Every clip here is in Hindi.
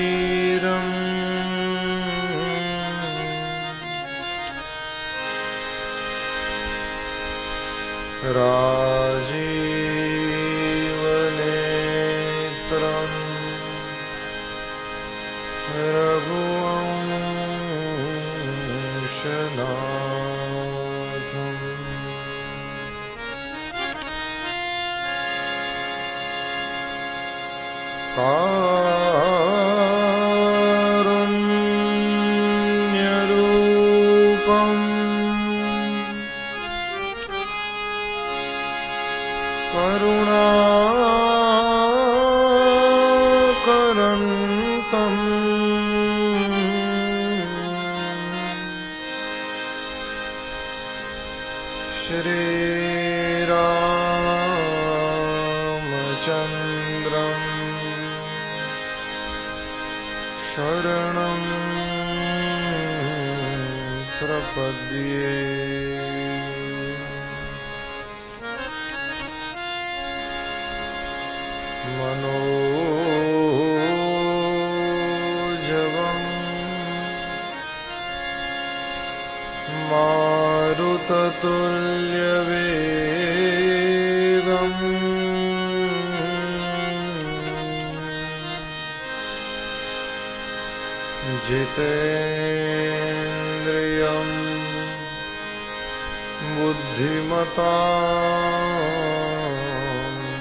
रणरङ्गधीरम् राजीवनेत्रम् रघुवंशनाथम् कारुण्यरूपम् करुणाकरन्तम् श्रीरामचन्द्रम् शरणं प्रपद्ये। मनोजवम् मारुततुल्यवेगम् जितेन्द्रियं बुद्धिमतां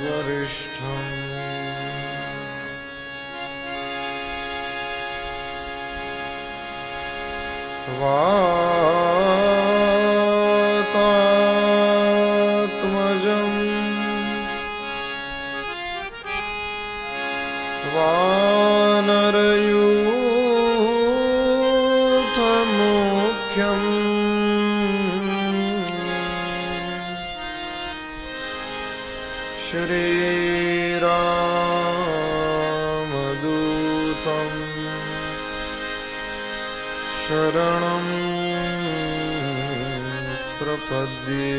वरिष्ठम् वातात्मजं वानरयूथमुख्यम् श्रीरामदूतं शरणं प्रपद्ये।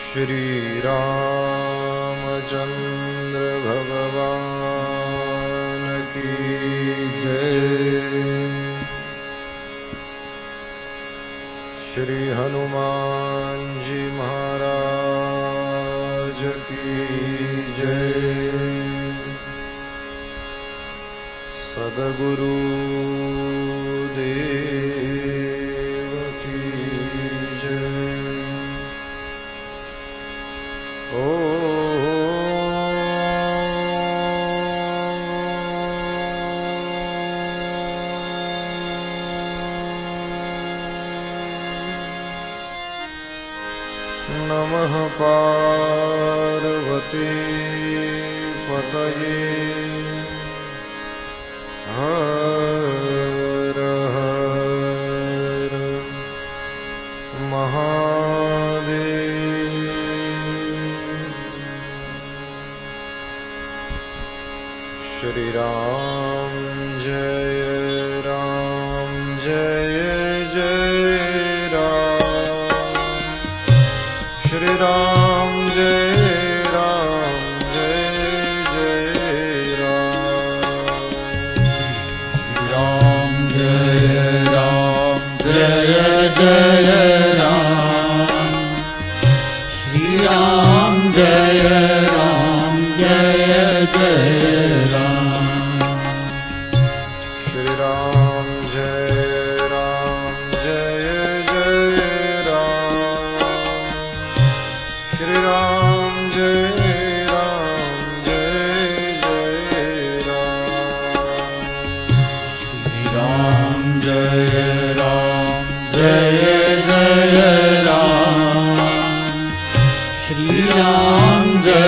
श्रीरामचन्द्र भगवान की जय। श्री हनुमान जी महाराज की जय। सद्गुरु देव की जय। ओ नमः पार्वती पतये हर हर महादेव। श्री राम जय राम जय जय राम। श्री राम जय राम जय जय राम। श्री राम जय राम जय जय राम। श्री राम जय राम जय जय राम। श्री राम जय राम जय जय राम। श्री राम जय राम जय जय राम। श्री राम जय राम जय जय राम। श्री राम जय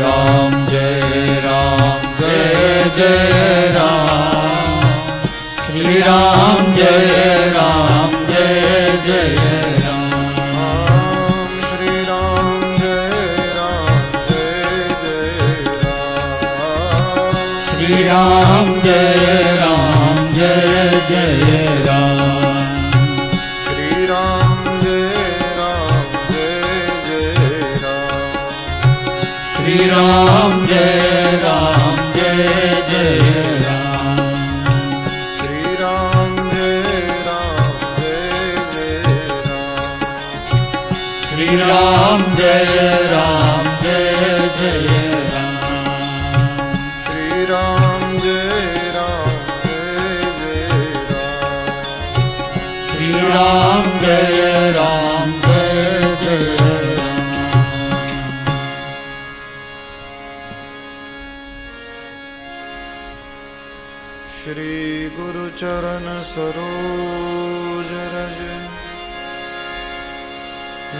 राम जय जय राम, श्री राम जय जय राम, श्री राम जय जय राम, श्री राम जय जय राम, श्री राम जय जय राम, श्री राम जय जय राम, श्री राम जय जय राम, श्री राम जय जय राम, श्री राम जय जय राम, श्री राम जय जय राम। श्री गुरु चरण सरोज रज,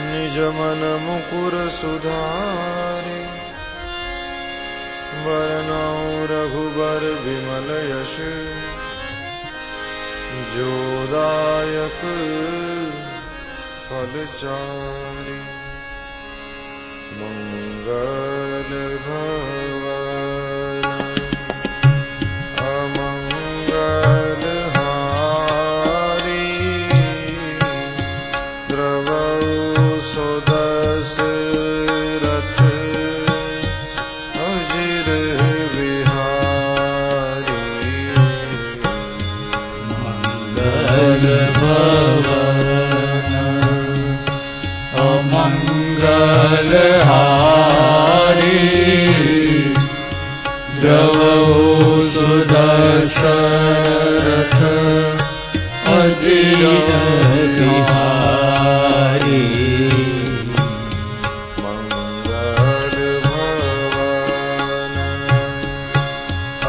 निज मन मुकुर सुधारि, वरनौ रघुबर विमल यश, जोदायक फलचारि, मंगल भवन अमंगल हारी, द्रवौ सुदशरथ अजिर विहारी, मंगल भवन अमंगल हारी, द्रवौ सुदशरथ अजिर विहारी, मंगल भवन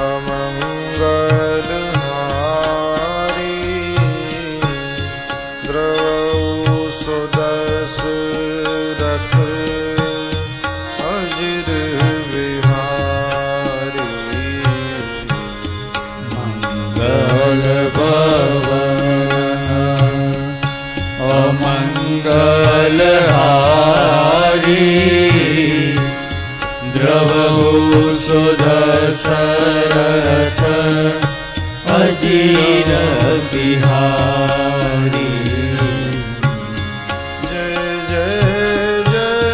अमंगल हारी, द्रवौ सुदशरथ अजिर विहारी, मंगल भवन अमंगल हारी, द्रवौ सुदशरथ अजिर विहारी, जय जय जय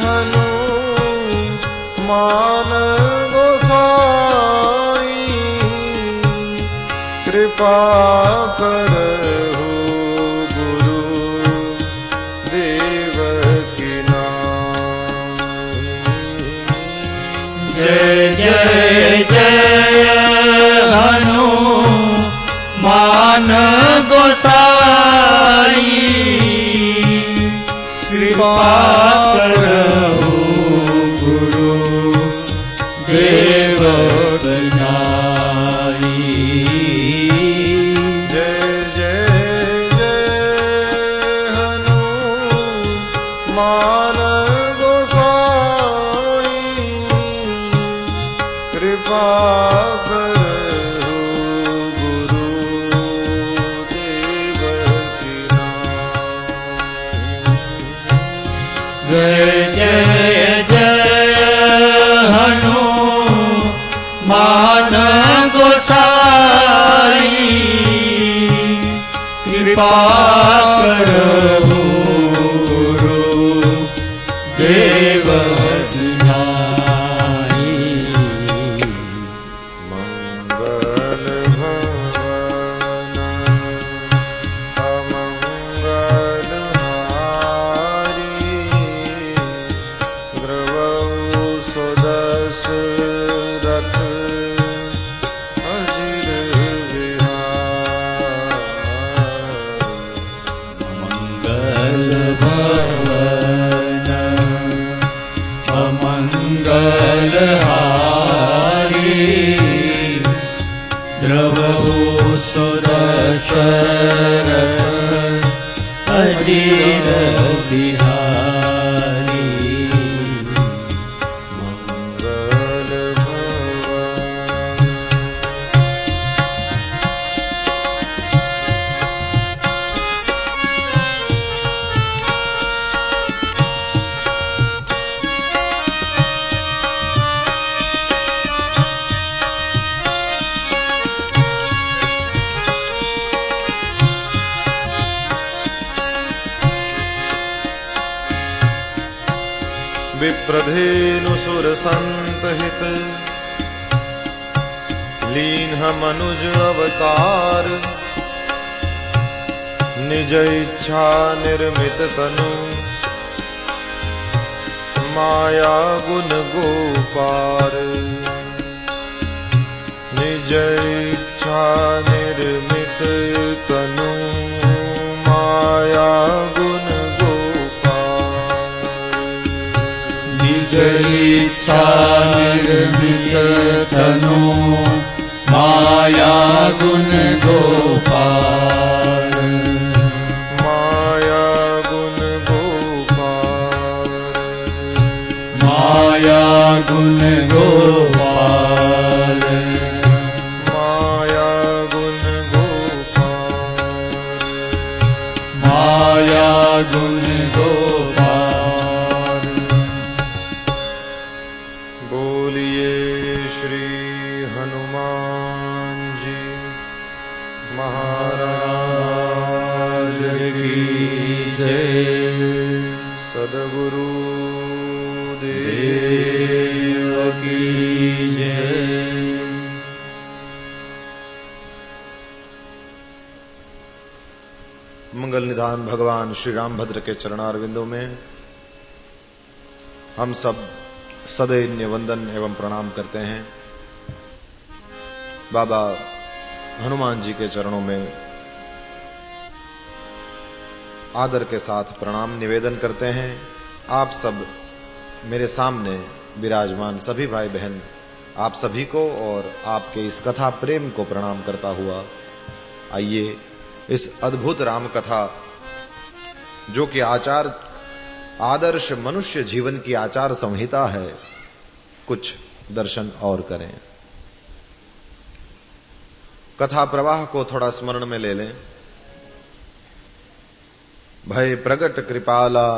हनुमान गोसाई, कृपा करहु गुरु देव की नाई, जय जय जय हनुमान गोसाई, कृपा करहु गुरु देव की नाई, जय जय जय हनुमान गोसाई, कृपा करहु गुरु देव की नाई, जय जय जय हनुमान गोसाई, कृपा करहु गुरु देव की नाई, मंगल भवन अमंगल हारी, द्रवौ सुदशरथ अजिर विहारी, मंगल भवन अमंगल हारी, द्रवौ सुदशरथ अजिर विहारी, विप्रधेनु सुर संत हित लीन मनुज अवतार निज इच्छा निर्मित तनु माया गुण गोपार निज इच्छा निर्मित तनु माया गुण निज इच्छा निर्मित तनु माया गुण गोपाल माया गुण गोपाल माया गुण गोपाल माया गुण गोपाल माया गुण गोपाल। बोलिए श्री हनुमान जी महाराज की जय। सद्गुरु देव की जय। मंगल निधान भगवान श्री रामभद्र के चरणारविंदों में हम सब सदैन्य वंदन एवं प्रणाम करते हैं। बाबा हनुमान जी के चरणों में आदर के साथ प्रणाम निवेदन करते हैं। आप सब मेरे सामने विराजमान सभी भाई बहन आप सभी को और आपके इस कथा प्रेम को प्रणाम करता हुआ आइए इस अद्भुत राम कथा जो कि आदर्श मनुष्य जीवन की आचार संहिता है, कुछ दर्शन और करें। कथा प्रवाह को थोड़ा स्मरण में ले लें। भय प्रगट कृपाला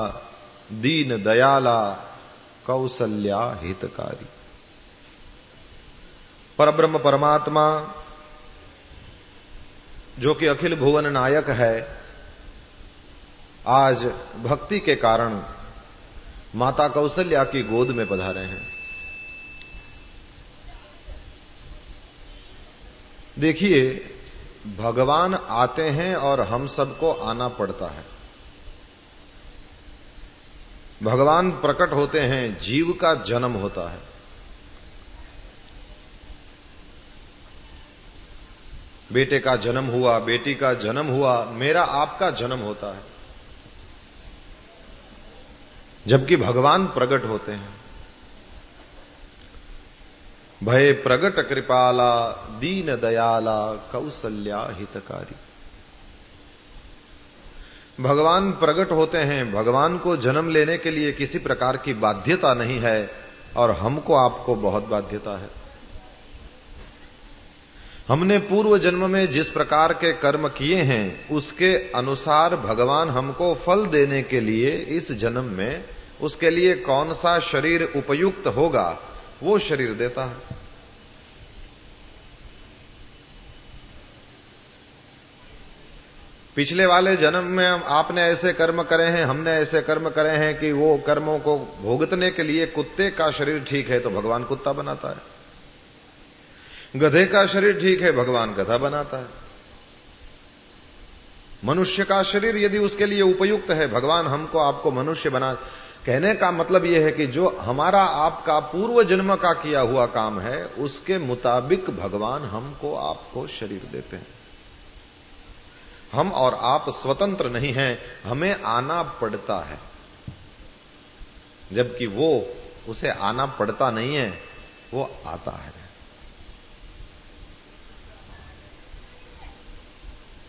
दीन दयाला कौसल्या हितकारी। परब्रह्म परमात्मा जो कि अखिल भुवन नायक है, आज भक्ति के कारण माता कौसल्या की गोद में पधारे हैं। देखिए, भगवान आते हैं और हम सबको आना पड़ता है। भगवान प्रकट होते हैं, जीव का जन्म होता है। बेटे का जन्म हुआ, बेटी का जन्म हुआ, मेरा आपका जन्म होता है। जबकि भगवान प्रकट होते हैं। भय प्रगट कृपाला दीन दयाला कौसल्या हितकारी। भगवान प्रकट होते हैं। भगवान को जन्म लेने के लिए किसी प्रकार की बाध्यता नहीं है और हमको आपको बहुत बाध्यता है। हमने पूर्व जन्म में जिस प्रकार के कर्म किए हैं उसके अनुसार भगवान हमको फल देने के लिए इस जन्म में उसके लिए कौन सा शरीर उपयुक्त होगा वो शरीर देता है। पिछले वाले जन्म में आपने ऐसे कर्म करे हैं, हमने ऐसे कर्म करे हैं कि वो कर्मों को भोगतने के लिए कुत्ते का शरीर ठीक है तो भगवान कुत्ता बनाता है, गधे का शरीर ठीक है भगवान गधा बनाता है। मनुष्य का शरीर यदि उसके लिए उपयुक्त है भगवान हमको आपको मनुष्य बना। कहने का मतलब यह है कि जो हमारा आपका पूर्व जन्म का किया हुआ काम है उसके मुताबिक भगवान हमको आपको शरीर देते हैं। हम और आप स्वतंत्र नहीं हैं, हमें आना पड़ता है, जबकि वो उसे आना पड़ता नहीं है, वो आता है।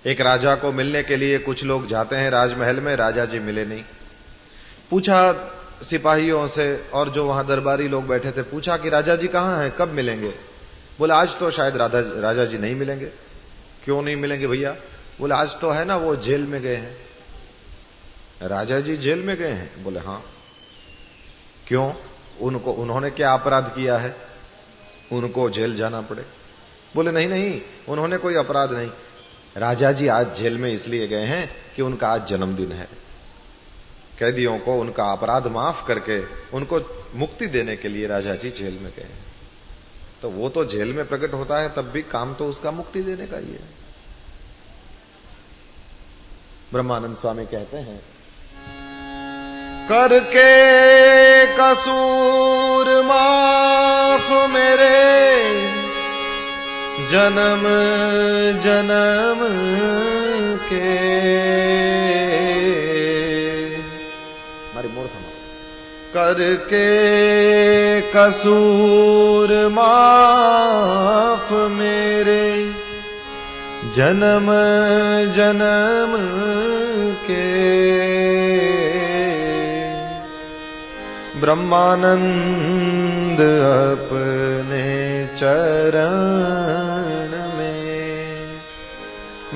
एक राजा को मिलने के लिए कुछ लोग जाते हैं राजमहल में, राजा जी मिले नहीं। पूछा सिपाहियों से और जो वहां दरबारी लोग बैठे थे, पूछा कि राजा जी कहाँ हैं, कब मिलेंगे? बोले आज तो शायद राजा जी नहीं मिलेंगे। क्यों नहीं मिलेंगे भैया? बोले आज तो है ना वो जेल में गए हैं। राजा जी जेल में गए हैं? बोले हाँ। क्यों? उन्होंने क्या अपराध किया है उनको जेल जाना पड़े? बोले नहीं नहीं, उन्होंने कोई अपराध नहीं, राजा जी आज जेल में इसलिए गए हैं कि उनका आज जन्मदिन है। कैदियों को उनका अपराध माफ करके उनको मुक्ति देने के लिए राजा जी जेल में गए। तो वो तो जेल में प्रकट होता है, तब भी काम तो उसका मुक्ति देने का ही है। ब्रह्मानंद स्वामी कहते हैं, करके कसूर माफ मेरे जन्म जन्म के, हमारी मोर थमा, करके कसूर माफ मेरे जन्म जन्म के, ब्रह्मानंद अपने चरण में,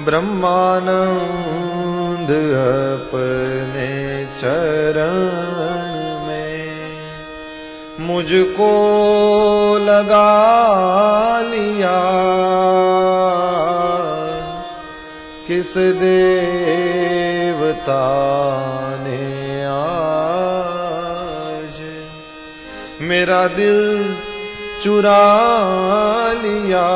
ब्रह्मानंद अपने चरण में मुझको लगा लिया, किस देवता ने आज मेरा दिल चुरा लिया,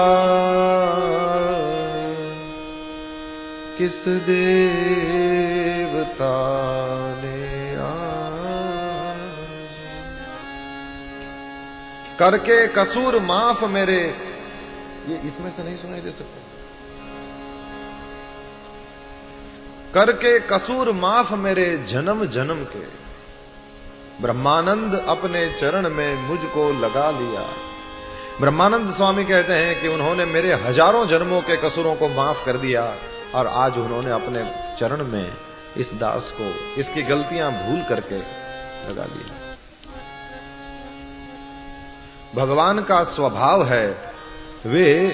किस देवता ने आज करके कसूर माफ मेरे, ये इसमें से नहीं सुनाई दे सकता, करके कसूर माफ मेरे जन्म जन्म के, ब्रह्मानंद अपने चरण में मुझको लगा लिया। ब्रह्मानंद स्वामी कहते हैं कि उन्होंने मेरे हजारों जन्मों के कसूरों को माफ कर दिया और आज उन्होंने अपने चरण में इस दास को इसकी गलतियां भूल करके लगा लिया। भगवान का स्वभाव है, वे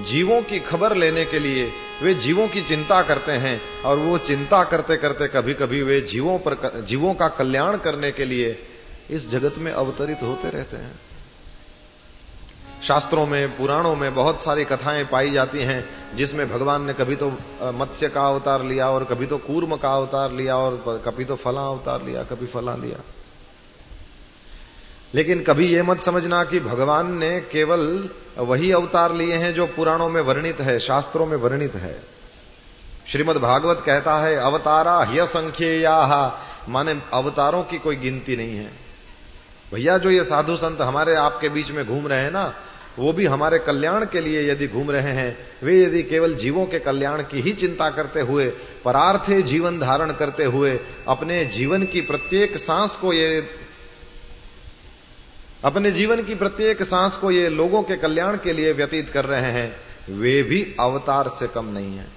जीवों की खबर लेने के लिए वे जीवों की चिंता करते हैं और वो चिंता करते करते कभी कभी वे जीवों का कल्याण करने के लिए इस जगत में अवतरित होते रहते हैं। शास्त्रों में, पुराणों में बहुत सारी कथाएं पाई जाती हैं जिसमें भगवान ने कभी तो मत्स्य का अवतार लिया और कभी तो कूर्म का अवतार लिया और कभी तो फला अवतार लिया, कभी फला लिया। लेकिन कभी यह मत समझना कि भगवान ने केवल वही अवतार लिए हैं जो पुराणों में वर्णित है, शास्त्रों में वर्णित है। श्रीमद् भागवत कहता है अवतारा ह्यसंख्येयाः, माने अवतारों की कोई गिनती नहीं है। भैया जो ये साधु संत हमारे आपके बीच में घूम रहे हैं ना, वो भी हमारे कल्याण के लिए यदि घूम रहे हैं, वे यदि केवल जीवों के कल्याण की ही चिंता करते हुए, परार्थे जीवन धारण करते हुए अपने जीवन की प्रत्येक सांस को ये लोगों के कल्याण के लिए व्यतीत कर रहे हैं, वे भी अवतार से कम नहीं है।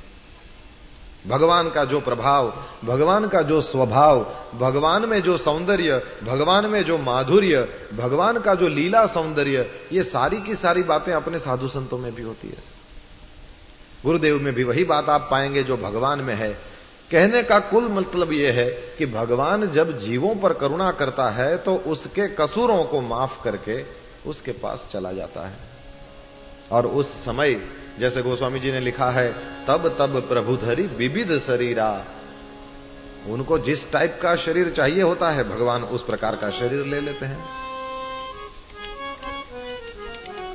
भगवान का जो प्रभाव, भगवान का जो स्वभाव, भगवान में जो सौंदर्य, भगवान में जो माधुर्य, भगवान का जो लीला सौंदर्य, ये सारी की सारी बातें अपने साधु संतों में भी होती है। गुरुदेव में भी वही बात आप पाएंगे जो भगवान में है। कहने का कुल मतलब यह है कि भगवान जब जीवों पर करुणा करता है तो उसके कसूरों को माफ करके उसके पास चला जाता है। और उस समय जैसे गोस्वामी जी ने लिखा है, तब तब प्रभु धरी विविध शरीरा, उनको जिस टाइप का शरीर चाहिए होता है भगवान उस प्रकार का शरीर ले लेते हैं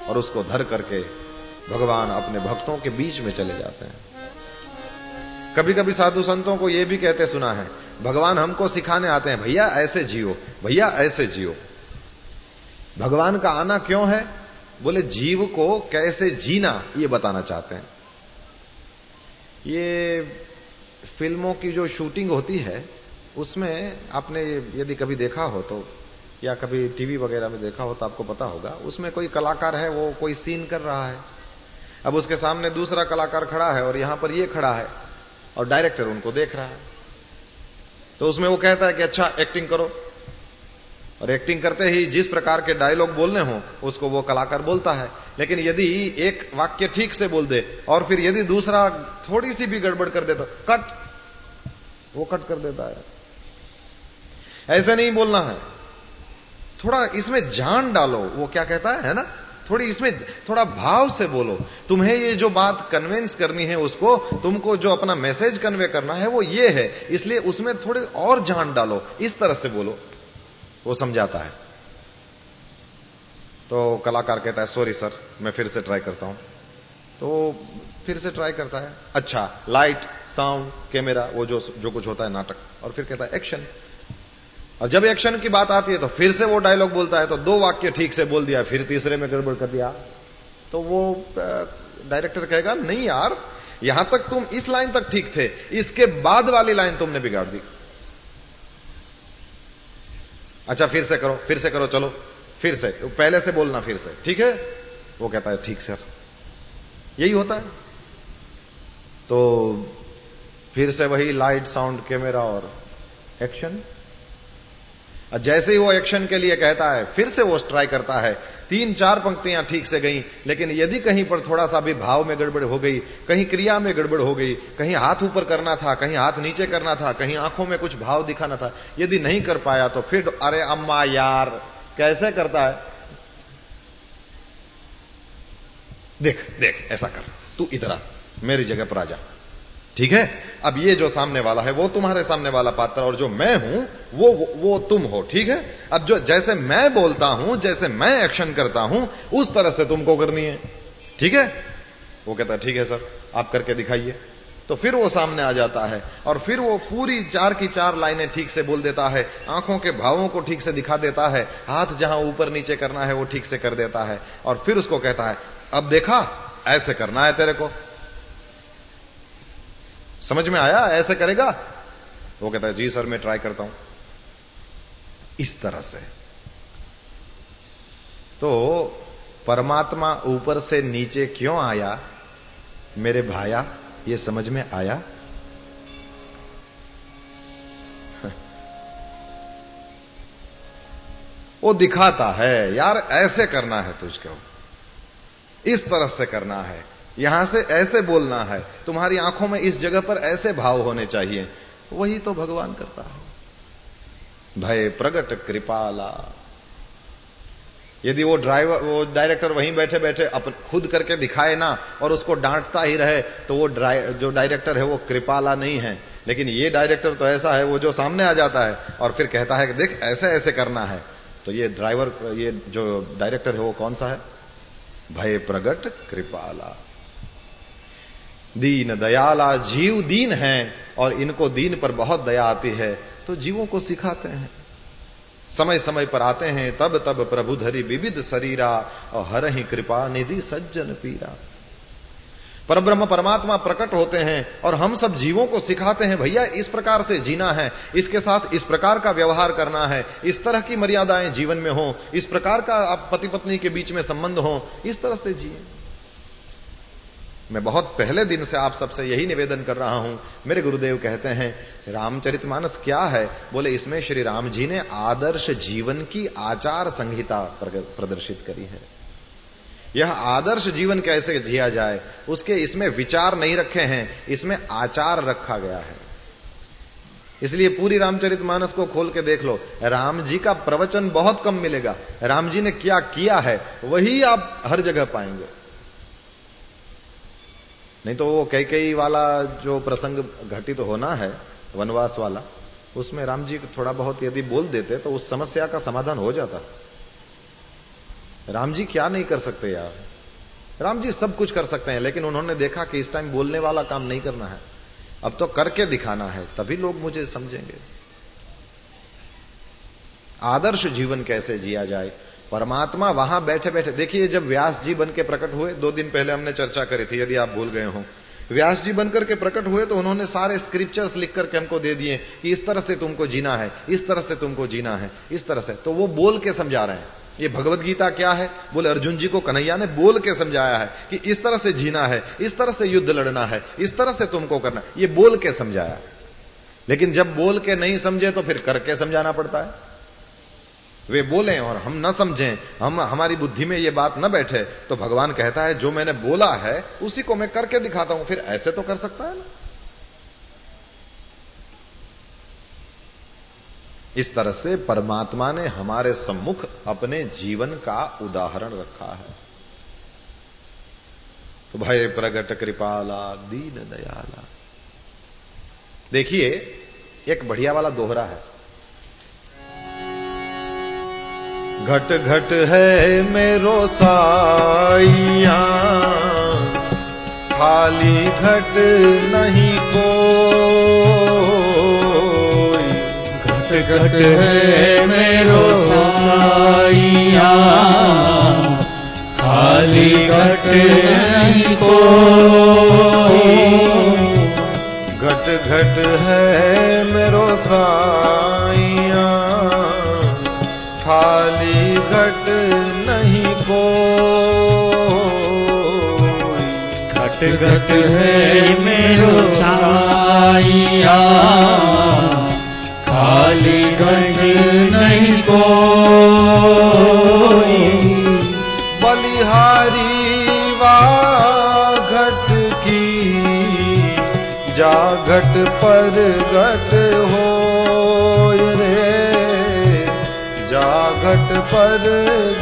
और उसको धर करके भगवान अपने भक्तों के बीच में चले जाते हैं। कभी कभी साधु संतों को यह भी कहते सुना है, भगवान हमको सिखाने आते हैं, भैया ऐसे जियो, भैया ऐसे जियो। भगवान का आना क्यों है? बोले जीव को कैसे जीना ये बताना चाहते हैं। ये फिल्मों की जो शूटिंग होती है उसमें आपने यदि कभी देखा हो तो, या कभी टीवी वगैरह में देखा हो तो आपको पता होगा, उसमें कोई कलाकार है, वो कोई सीन कर रहा है, अब उसके सामने दूसरा कलाकार खड़ा है और यहां पर ये खड़ा है और डायरेक्टर उनको देख रहा है। तो उसमें वो कहता है कि अच्छा एक्टिंग करो, और एक्टिंग करते ही जिस प्रकार के डायलॉग बोलने हो उसको वो कलाकार बोलता है। लेकिन यदि एक वाक्य ठीक से बोल दे और फिर यदि दूसरा थोड़ी सी भी गड़बड़ कर दे तो कट, वो कट कर देता है। ऐसे नहीं बोलना है, थोड़ा इसमें जान डालो, वो क्या कहता है ना, थोड़ी इसमें थोड़ा भाव से बोलो। तुम्हें ये जो बात कन्विंस करनी है, उसको तुमको जो अपना मैसेज कन्वे करना है वो ये है, इसलिए उसमें थोड़ी और जान डालो, इस तरह से बोलो, वो समझाता है। तो कलाकार कहता है सॉरी सर, मैं फिर से ट्राई करता हूं। तो फिर से ट्राई करता है, अच्छा लाइट साउंड कैमरा, वो जो कुछ होता है नाटक, और फिर कहता है एक्शन। और जब एक्शन की बात आती है तो फिर से वो डायलॉग बोलता है, तो 2 वाक्य ठीक से बोल दिया, फिर तीसरे में गड़बड़ कर दिया। तो वो डायरेक्टर कहेगा नहीं यार, यहां तक तुम इस लाइन तक ठीक थे, इसके बाद वाली लाइन तुमने बिगाड़ दी। अच्छा फिर से करो, चलो फिर से, पहले से बोलना फिर से, ठीक है? वो कहता है ठीक सर। यही होता है। तो फिर से वही लाइट साउंड कैमरा और एक्शन। जैसे ही वो एक्शन के लिए कहता है, फिर से वो ट्राई करता है, 3-4 पंक्तियां ठीक से गई, लेकिन यदि कहीं पर थोड़ा सा भी भाव में गड़बड़ हो गई, कहीं क्रिया में गड़बड़ हो गई, कहीं हाथ ऊपर करना था, कहीं हाथ नीचे करना था, कहीं आंखों में कुछ भाव दिखाना था, यदि नहीं कर पाया तो फिर अरे अम्मा यार, कैसे करता है, देख ऐसा कर, तू इधर आ, मेरी जगह पर आ जा, ठीक है? अब ये जो सामने वाला है वो तुम्हारे सामने वाला पात्र, और जो मैं हूं वो तुम हो, ठीक है? अब जो जैसे मैं बोलता हूं, जैसे मैं एक्शन करता हूं, उस तरह से तुमको करनी है, ठीक है? वो कहता है ठीक है सर, आप करके दिखाइए। तो फिर वो सामने आ जाता है और फिर वो पूरी 4 की 4 लाइनें ठीक से बोल देता है, आंखों के भावों को ठीक से दिखा देता है, हाथ जहां ऊपर नीचे करना है वो ठीक से कर देता है, और फिर उसको कहता है अब देखा, ऐसे करना है तेरे को, समझ में आया, ऐसे करेगा? वो कहता है जी सर मैं ट्राई करता हूं। इस तरह से तो परमात्मा ऊपर से नीचे क्यों आया मेरे भाया, ये समझ में आया? वो दिखाता है यार, ऐसे करना है तुझको, इस तरह से करना है, यहां से ऐसे बोलना है, तुम्हारी आंखों में इस जगह पर ऐसे भाव होने चाहिए। वही तो भगवान करता है। भय प्रगट कृपाला। यदि वो डायरेक्टर वहीं बैठे बैठे खुद करके दिखाए ना और उसको डांटता ही रहे, तो वो जो डायरेक्टर है वो कृपाला नहीं है। लेकिन ये डायरेक्टर तो ऐसा है, वो जो सामने आ जाता है और फिर कहता है कि देख ऐसे ऐसे करना है, तो ये जो डायरेक्टर है वो कौन सा है? भय प्रगट कृपाला। दीन दयाला। जीव दीन हैं और इनको दीन पर बहुत दया आती है, तो जीवों को सिखाते हैं, समय समय पर आते हैं, तब तब प्रभु धरि विविध शरीरा और हरहि कृपा निधि सज्जन पीरा। परब्रह्म परमात्मा प्रकट होते हैं और हम सब जीवों को सिखाते हैं, भैया इस प्रकार से जीना है, इसके साथ इस प्रकार का व्यवहार करना है, इस तरह की मर्यादाएं जीवन में हो, इस प्रकार का आप पति पत्नी के बीच में संबंध हो, इस तरह से जिए। मैं बहुत पहले दिन से आप सबसे यही निवेदन कर रहा हूं। मेरे गुरुदेव कहते हैं रामचरितमानस क्या है? बोले इसमें श्री राम जी ने आदर्श जीवन की आचार संहिता प्रदर्शित करी है। यह आदर्श जीवन कैसे जिया जाए उसके इसमें विचार नहीं रखे हैं, इसमें आचार रखा गया है। इसलिए पूरी रामचरितमानस को खोल के देख लो, राम जी का प्रवचन बहुत कम मिलेगा, राम जी ने क्या किया है वही आप हर जगह पाएंगे। नहीं तो वो कैकेयी वाला जो प्रसंग घटित होना है वनवास वाला, उसमें राम जी थोड़ा बहुत यदि बोल देते तो उस समस्या का समाधान हो जाता। राम जी क्या नहीं कर सकते यार, राम जी सब कुछ कर सकते हैं, लेकिन उन्होंने देखा कि इस टाइम बोलने वाला काम नहीं करना है, अब तो करके दिखाना है, तभी लोग मुझे समझेंगे। आदर्श जीवन कैसे जिया जाए, परमात्मा वहां बैठे बैठे। देखिए जब व्यास जी बन के प्रकट हुए, 2 दिन पहले हमने चर्चा करी थी, यदि आप भूल गए हो, व्यास जी बनकर के प्रकट हुए तो उन्होंने सारे स्क्रिप्चर्स लिख करके हमको दे दिए कि इस तरह से तुमको जीना है, इस तरह से तुमको जीना है, इस तरह से। तो वो बोल के समझा रहे हैं। ये भगवत गीता क्या है? बोले अर्जुन जी को कन्हैया ने बोल के समझाया है कि इस तरह से जीना है, इस तरह से युद्ध लड़ना है, इस तरह से तुमको करना, ये बोल के समझाया। लेकिन जब बोल के नहीं समझे तो फिर करके समझाना पड़ता है। वे बोले और हम न समझें, हमारी बुद्धि में ये बात न बैठे, तो भगवान कहता है जो मैंने बोला है उसी को मैं करके दिखाता हूं। फिर ऐसे तो कर सकता है ना। इस तरह से परमात्मा ने हमारे सम्मुख अपने जीवन का उदाहरण रखा है। तो भय प्रगट कृपाला दीन दयाला। देखिए एक बढ़िया वाला दोहरा है, घट घट है मेरो साइया, खाली घट नहीं कोई। घट घट है मेरो साइया, खाली घट नहीं कोई। घट घट है मेरो साइया, खाली घट नहीं कोई। घट घट है मेरो साइया, खाली घट नहीं कोई। बलिहारी वा घट की, जा घट पर घट हो रे, जा घट पर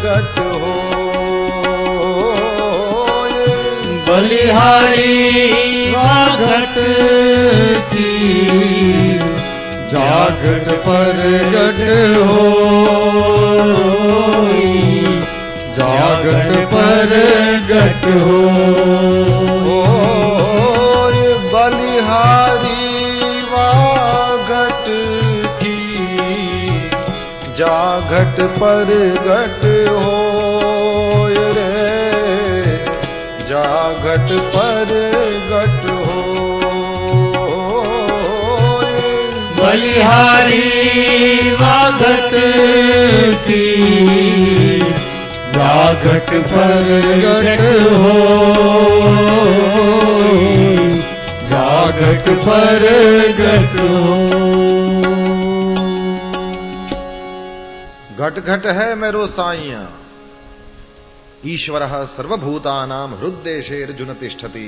घट हो। बलिहारी वा घट की, जा घट पर घट हो, जा घट पर घट हो। बलिहारी वा घट की, जा घट पर घट हो रे, जा घट पर घट हो। बलिहारी वा घट की, जा घट पर घट हो, जा घट पर घट हो। घट घट है मेरो साइया, ईश्वरः सर्वभूतानां हृद्देशे अर्जुन तिष्ठति।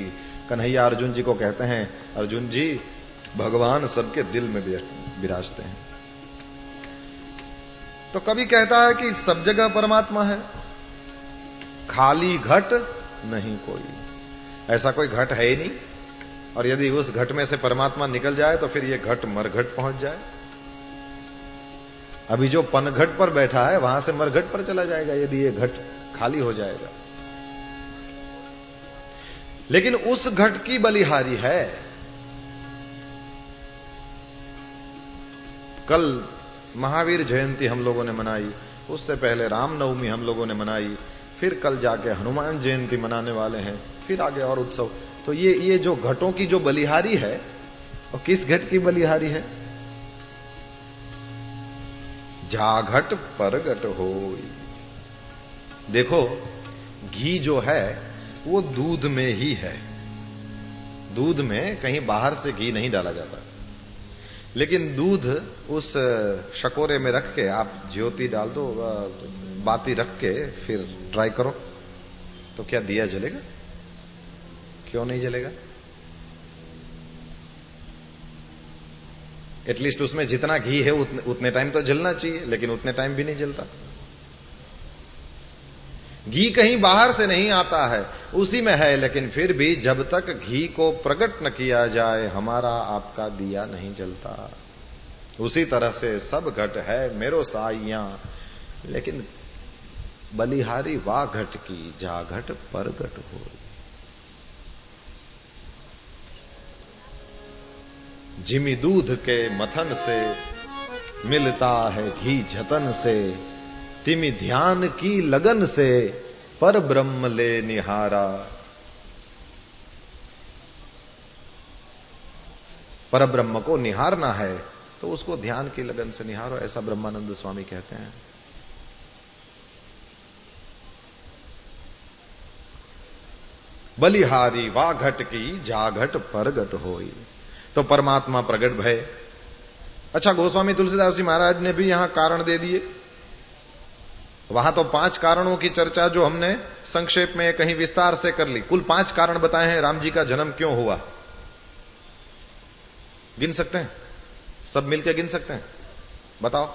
कन्हैया अर्जुन जी को कहते हैं, अर्जुन जी भगवान सबके दिल में विराजते हैं। तो कभी कहता है कि सब जगह परमात्मा है, खाली घट नहीं कोई। ऐसा कोई घट है ही नहीं, और यदि उस घट में से परमात्मा निकल जाए तो फिर ये घट मरघट पहुंच जाए। अभी जो पनघट पर बैठा है वहां से मरघट पर चला जाएगा यदि ये घट खाली हो जाएगा। लेकिन उस घट की बलिहारी है। कल महावीर जयंती हम लोगों ने मनाई, उससे पहले रामनवमी हम लोगों ने मनाई, फिर कल जाके हनुमान जयंती मनाने वाले हैं, फिर आगे और उत्सव। तो ये जो घटों की जो बलिहारी है, और किस घट की बलिहारी है? जा घट पर घट होई। देखो घी जो है वो दूध में ही है, दूध में कहीं बाहर से घी नहीं डाला जाता। लेकिन दूध उस शकोरे में रख के आप ज्योति डाल दो, बाती रख के फिर ट्राई करो, तो क्या दिया जलेगा? क्यों नहीं जलेगा? एटलीस्ट उसमें जितना घी है उतने टाइम तो जलना चाहिए, लेकिन उतने टाइम भी नहीं जलता। घी कहीं बाहर से नहीं आता है, उसी में है, लेकिन फिर भी जब तक घी को प्रकट न किया जाए हमारा आपका दिया नहीं जलता। उसी तरह से सब घट है मेरो साइया, लेकिन बलिहारी वा घट की, जा घट पर घट हो। जिमी दूध के मथन से मिलता है घी जतन से, तिमी ध्यान की लगन से पर ब्रह्म ले निहारा। पर ब्रह्म को निहारना है तो उसको ध्यान की लगन से निहारो, ऐसा ब्रह्मानंद स्वामी कहते हैं। बलिहारी वा घट की, जा घट पर घट होई। तो परमात्मा प्रगट भय। अच्छा, गोस्वामी तुलसीदास जी महाराज ने भी यहां कारण दे दिए। वहां तो 5 कारणों की चर्चा जो हमने संक्षेप में कहीं विस्तार से कर ली। कुल 5 कारण बताए हैं राम जी का जन्म क्यों हुआ। गिन सकते हैं? सब मिलकर गिन सकते हैं? बताओ।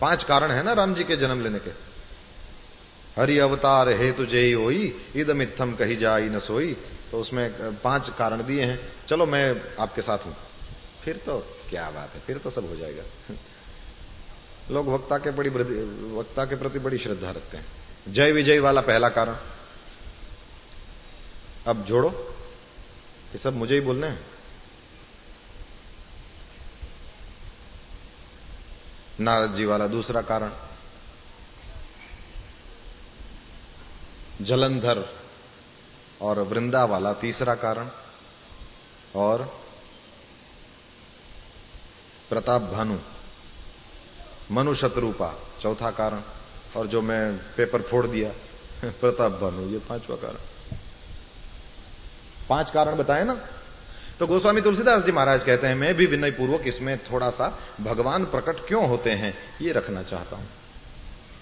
5 कारण है ना राम जी के जन्म लेने के। हरि अवतार हेतु जय होई, इदमित्थम कही जाई न सोई। तो उसमें 5 कारण दिए हैं। चलो मैं आपके साथ हूं, फिर तो क्या बात है, फिर तो सब हो जाएगा। लोग वक्ता के प्रति बड़ी श्रद्धा रखते हैं। जय विजय वाला पहला कारण। अब जोड़ो, ये सब मुझे ही बोलने हैं। नारद जी वाला दूसरा कारण, जलंधर और वृंदा वाला तीसरा कारण, और प्रताप भानु मनु शत्रुपा चौथा कारण, और जो मैं पेपर फोड़ दिया प्रताप भानु ये पांचवा कारण। 5 कारण बताए ना। तो गोस्वामी तुलसीदास जी महाराज कहते हैं मैं भी विनय पूर्वक इसमें थोड़ा सा भगवान प्रकट क्यों होते हैं ये रखना चाहता हूं।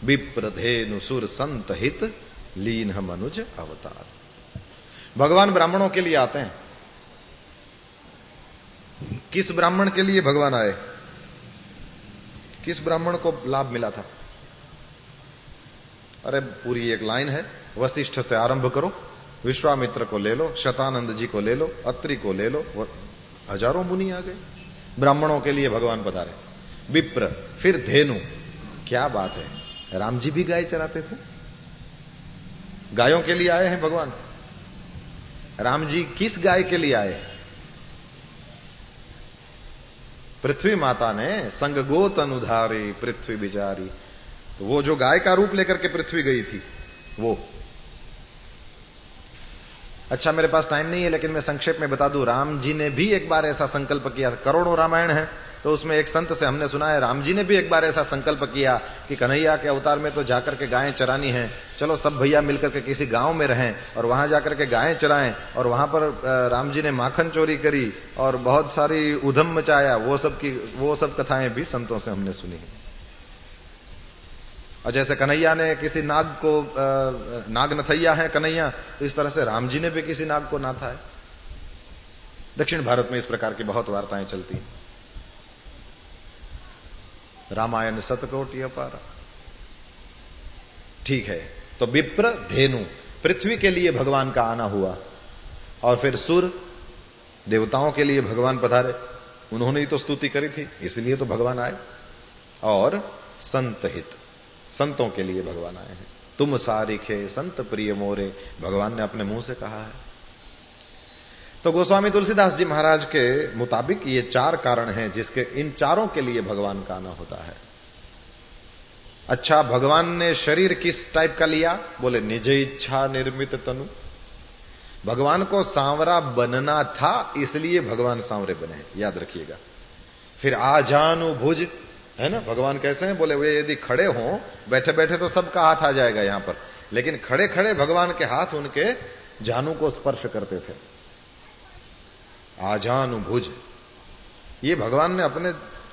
विप्र धेनु सुर संत हित लीन मनुज अवतार। भगवान ब्राह्मणों के लिए आते हैं। किस ब्राह्मण के लिए भगवान आए? किस ब्राह्मण को लाभ मिला था? अरे पूरी एक लाइन है, वशिष्ठ से आरंभ करो, विश्वामित्र को ले लो, शतानंद जी को ले लो, अत्रि को ले लो, हजारों मुनि आ गए। ब्राह्मणों के लिए भगवान पधारे। विप्र, फिर धेनु। क्या बात है, राम जी भी गाय चराते थे। गायों के लिए आए हैं भगवान। राम जी किस गाय के लिए आए? पृथ्वी माता ने संग गो तनुधारी पृथ्वी बिचारी। तो वो जो गाय का रूप लेकर के पृथ्वी गई थी वो। अच्छा मेरे पास टाइम नहीं है लेकिन मैं संक्षेप में बता दूं, राम जी ने भी एक बार ऐसा संकल्प किया। करोड़ों रामायण है तो उसमें एक संत से हमने सुना है राम जी ने भी एक बार ऐसा संकल्प किया कि कन्हैया के अवतार में तो जाकर के गायें चरानी है, चलो सब भैया मिलकर के किसी गांव में रहें और वहां जाकर के गायें चराएं। और वहां पर राम जी ने माखन चोरी करी और बहुत सारी उधम मचाया। वो सब कथाएं भी संतों से हमने सुनी है। और जैसे कन्हैया ने किसी नाग को, नाग नथैया है कन्हैया, तो इस तरह से राम जी ने भी किसी नाग को नाथा है। दक्षिण भारत में इस प्रकार की बहुत वार्ताएं चलती हैं। रामायण शतकोटि अपार। ठीक है, तो विप्र धेनु, पृथ्वी के लिए भगवान का आना हुआ। और फिर सुर, देवताओं के लिए भगवान पधारे। उन्होंने ही तो स्तुति करी थी, इसलिए तो भगवान आए। और संत हित, संतों के लिए भगवान आए हैं। तुम सारिखे संत प्रिय मोरे, भगवान ने अपने मुंह से कहा है। तो गोस्वामी तुलसीदास जी महाराज के मुताबिक ये 4 कारण हैं जिसके, इन चारों के लिए भगवान का आना होता है। अच्छा, भगवान ने शरीर किस टाइप का लिया? बोले निज इच्छा निर्मित तनु। भगवान को सांवरा बनना था, इसलिए भगवान सांवरे बने, याद रखिएगा। फिर आजानुभुज है ना, भगवान कैसे हैं? बोले वे यदि खड़े हों, बैठे बैठे तो सबका हाथ आ जाएगा यहां पर, लेकिन खड़े खड़े भगवान के हाथ उनके जानु को स्पर्श करते थे। आजानुभुज, ये भगवान ने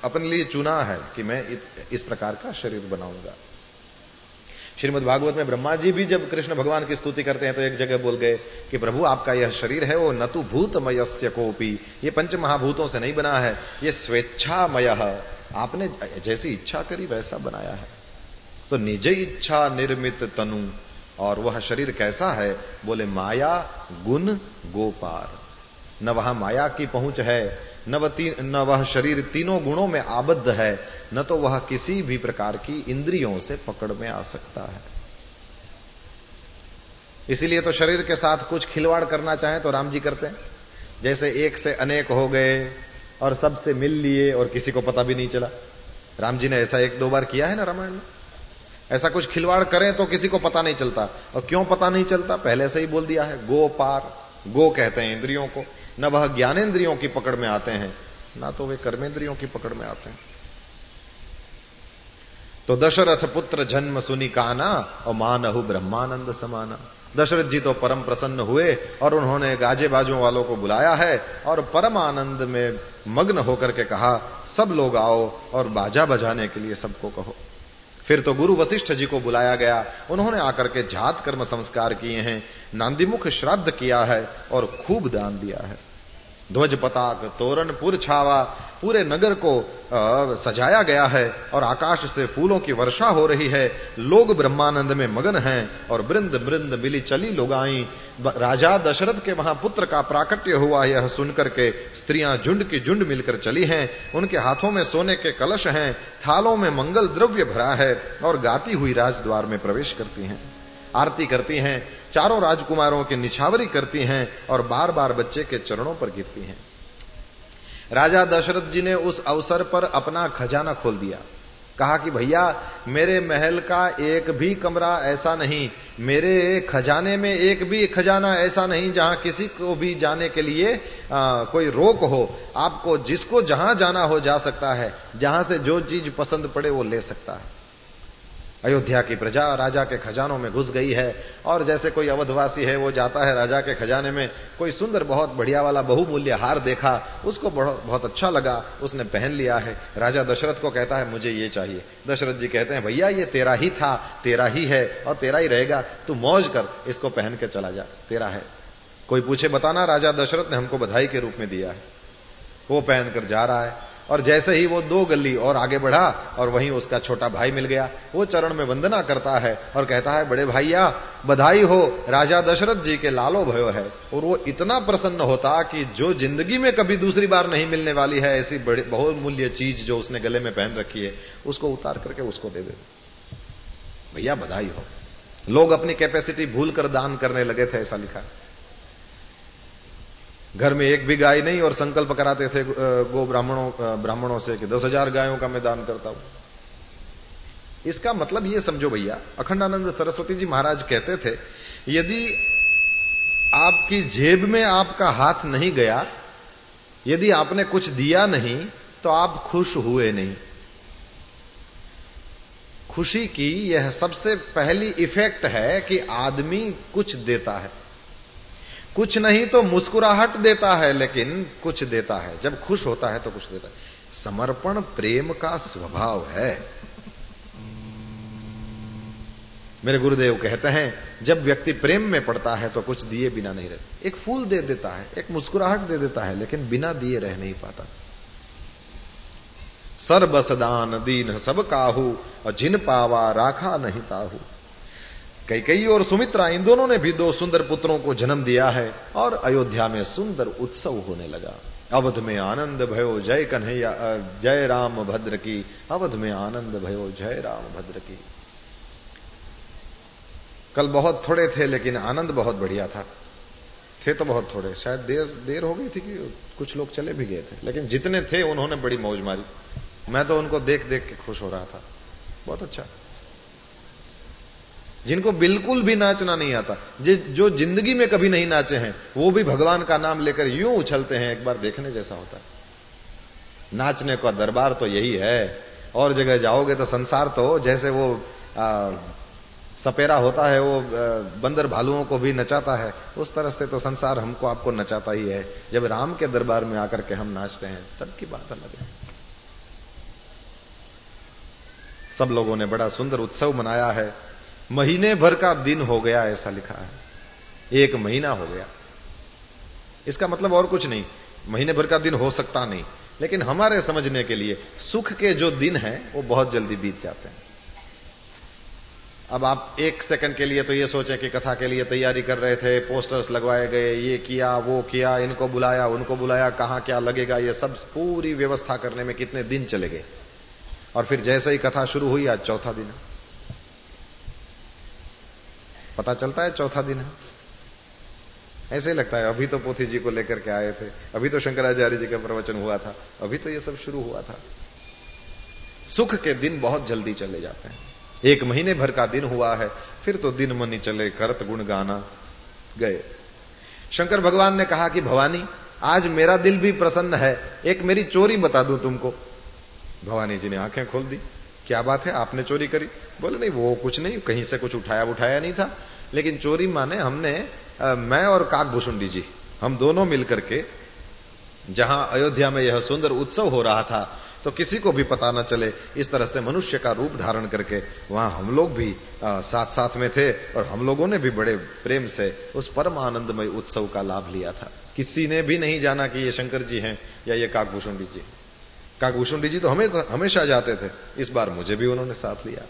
अपने लिए चुना है कि मैं इस प्रकार का शरीर बनाऊंगा। श्रीमद् भागवत में ब्रह्मा जी भी जब कृष्ण भगवान की स्तुति करते हैं तो एक जगह बोल गए कि प्रभु आपका यह शरीर है वो नतु भूतमयस्य कोपी, ये पंच महाभूतों से नहीं बना है, ये स्वेच्छामय, आपने जैसी इच्छा करी वैसा बनाया है। तो निज इच्छा निर्मित तनु। और वह शरीर कैसा है? बोले माया गुण गोपार। न वहां माया की पहुंच है, न वह शरीर तीनों गुणों में आबद्ध है, न तो वह किसी भी प्रकार की इंद्रियों से पकड़ में आ सकता है। इसीलिए तो शरीर के साथ कुछ खिलवाड़ करना चाहे तो राम जी करते हैं। जैसे एक से अनेक हो गए और सबसे मिल लिए और किसी को पता भी नहीं चला। राम जी ने ऐसा 1-2 बार किया है ना रामायण में। ऐसा कुछ खिलवाड़ करें तो किसी को पता नहीं चलता। और क्यों पता नहीं चलता? पहले से ही बोल दिया है, गो पार। गो कहते हैं इंद्रियों को। न वह ज्ञानेंद्रियों की पकड़ में आते हैं, ना तो वे कर्मेंद्रियों की पकड़ में आते हैं। तो दशरथ पुत्र जन्म सुनी काना और मानहु ब्रह्मानंद समाना। दशरथ जी तो परम प्रसन्न हुए और उन्होंने गाजे बाजों वालों को बुलाया है और परम आनंद में मग्न होकर के कहा, सब लोग आओ और बाजा बजाने के लिए सबको कहो। फिर तो गुरु वशिष्ठ जी को बुलाया गया। उन्होंने आकर के जात कर्म संस्कार किए हैं, नांदीमुख श्राद्ध किया है और खूब दान दिया है। ध्वज पताक तोरण पुर छावा, पूरे नगर को सजाया गया है और आकाश से फूलों की वर्षा हो रही है। लोग ब्रह्मानंद में मगन हैं और वृंद वृंद मिली चली लोगाई। राजा दशरथ के वहां पुत्र का प्राकट्य हुआ यह सुनकर के स्त्रियां झुंड की झुंड मिलकर चली हैं। उनके हाथों में सोने के कलश हैं, थालों में मंगल द्रव्य भरा है और गाती हुई राजद्वार में प्रवेश करती हैं, आरती करती हैं, चारों राजकुमारों की निछावरी करती हैं और बार बार बच्चे के चरणों पर गिरती हैं। राजा दशरथ जी ने उस अवसर पर अपना खजाना खोल दिया। कहा कि भैया मेरे महल का एक भी कमरा ऐसा नहीं, मेरे खजाने में एक भी खजाना ऐसा नहीं जहां किसी को भी जाने के लिए कोई रोक हो। आपको जिसको जहां जाना हो जा सकता है, जहां से जो चीज पसंद पड़े वो ले सकता है। अयोध्या की प्रजा राजा के खजानों में घुस गई है और जैसे कोई अवधवासी है वो जाता है राजा के खजाने में, कोई सुंदर बहुत बढ़िया वाला बहुमूल्य हार देखा, उसको बहुत अच्छा लगा, उसने पहन लिया है। राजा दशरथ को कहता है मुझे ये चाहिए। दशरथ जी कहते हैं भैया ये तेरा ही था, तेरा ही है और तेरा ही रहेगा, तू मौज कर, इसको पहन के चला जा, तेरा है। कोई पूछे बताना, राजा दशरथ ने हमको बधाई के रूप में दिया है। वो पहन कर जा रहा है और जैसे ही वो 2 गली और आगे बढ़ा और वहीं उसका छोटा भाई मिल गया। वो चरण में वंदना करता है और कहता है बड़े भैया बधाई हो, राजा दशरथ जी के लालो भयो है। और वो इतना प्रसन्न होता कि जो जिंदगी में कभी दूसरी बार नहीं मिलने वाली है ऐसी बड़ी बहुमूल्य चीज जो उसने गले में पहन रखी है, उसको उतार करके उसको दे दे। भैया बधाई हो। लोग अपनी कैपेसिटी भूल कर दान करने लगे थे, ऐसा लिखा। घर में एक भी गाय नहीं और संकल्प कराते थे गो ब्राह्मणों से कि 10,000 गायों का मैं दान करता हूं। इसका मतलब ये समझो भैया, अखंडानंद सरस्वती जी महाराज कहते थे यदि आपकी जेब में आपका हाथ नहीं गया, यदि आपने कुछ दिया नहीं तो आप खुश हुए नहीं। खुशी की यह सबसे पहली इफेक्ट है कि आदमी कुछ देता है। कुछ नहीं तो मुस्कुराहट देता है लेकिन कुछ देता है। जब खुश होता है तो कुछ देता है। समर्पण प्रेम का स्वभाव है। मेरे गुरुदेव कहते हैं जब व्यक्ति प्रेम में पड़ता है तो कुछ दिए बिना नहीं रहता। एक फूल दे देता है, एक मुस्कुराहट दे देता है, लेकिन बिना दिए रह नहीं पाता। सर्बस दान दीन सब काहू और जिन पावा राखा नहीं ताहू। कैकेयी और सुमित्रा इन दोनों ने भी 2 सुंदर पुत्रों को जन्म दिया है और अयोध्या में सुंदर उत्सव होने लगा। अवध में आनंद भयो जय कन्हैया जय राम भद्र की। अवध में आनंद भयो जय राम भद्र की। कल बहुत थोड़े थे लेकिन आनंद बहुत बढ़िया था। थे तो बहुत थोड़े, शायद देर हो गई थी कि कुछ लोग चले भी गए थे, लेकिन जितने थे उन्होंने बड़ी मौज मारी। मैं तो उनको देख देख के खुश हो रहा था। बहुत अच्छा। जिनको बिल्कुल भी नाचना नहीं आता, जो जिंदगी में कभी नहीं नाचे हैं, वो भी भगवान का नाम लेकर यूं उछलते हैं, एक बार देखने जैसा होता है। नाचने का दरबार तो यही है। और जगह जाओगे तो संसार तो जैसे वो सपेरा होता है, वो बंदर भालुओं को भी नचाता है, उस तरह से तो संसार हमको आपको नचाता ही है। जब राम के दरबार में आकर के हम नाचते हैं तब की बात अलग है। सब लोगों ने बड़ा सुंदर उत्सव मनाया है। महीने भर का दिन हो गया, ऐसा लिखा है। 1 महीना हो गया। इसका मतलब और कुछ नहीं, महीने भर का दिन हो सकता नहीं, लेकिन हमारे समझने के लिए सुख के जो दिन हैं वो बहुत जल्दी बीत जाते हैं। अब आप 1 सेकंड के लिए तो ये सोचें कि कथा के लिए तैयारी कर रहे थे, पोस्टर्स लगवाए गए, ये किया वो किया, इनको बुलाया उनको बुलाया, कहाँ क्या लगेगा, ये सब पूरी व्यवस्था करने में कितने दिन चले गए। और फिर जैसे ही कथा शुरू हुई, आज चौथा दिन है। पता चलता है चौथा दिन है। ऐसे ही लगता है अभी तो पोथी जी को लेकर के आए थे, अभी तो शंकराचार्य जी का प्रवचन हुआ था, अभी तो ये सब शुरू हुआ था। सुख के दिन बहुत जल्दी चले जाते हैं। 1 महीने भर का दिन हुआ है, फिर तो दिन मनी चले करत गुण गाना गए। शंकर भगवान ने कहा कि भवानी आज मेरा दिल भी प्रसन्न है, एक मेरी चोरी बता दूं तुमको। भवानी जी ने आंखें खोल दी। क्या बात है, आपने चोरी करी? बोले नहीं, वो कुछ नहीं, कहीं से कुछ उठाया नहीं था, लेकिन चोरी माने हमने मैं और काकभूषुंडी जी, हम दोनों मिलकर के जहां अयोध्या में यह सुंदर उत्सव हो रहा था, तो किसी को भी पता न चले। इस तरह से मनुष्य का रूप धारण करके वहां हम लोग भी साथ साथ में थे और हम लोगों ने भी बड़े प्रेम से उस परम आनंदमय उत्सव का लाभ लिया था। किसी ने भी नहीं जाना कि ये शंकर जी हैं या ये काकभूषुंडी जी। काकभूषुंडी जी तो हमेशा जाते थे, इस बार मुझे भी उन्होंने साथ लिया।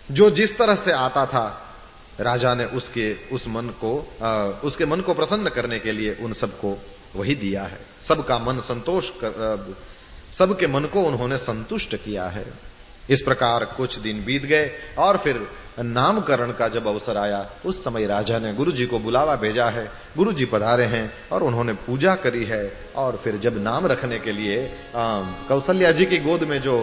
जो जिस तरह से आता था, राजा ने उसके मन को प्रसन्न करने के लिए उन सबको वही दिया है। सबका मन सबके मन को उन्होंने संतुष्ट किया है। इस प्रकार कुछ दिन बीत गए और फिर नामकरण का जब अवसर आया, उस समय राजा ने गुरु जी को बुलावा भेजा है। गुरु जी पधारे हैं और उन्होंने पूजा करी है। और फिर जब नाम रखने के लिए कौशल्या जी की गोद में जो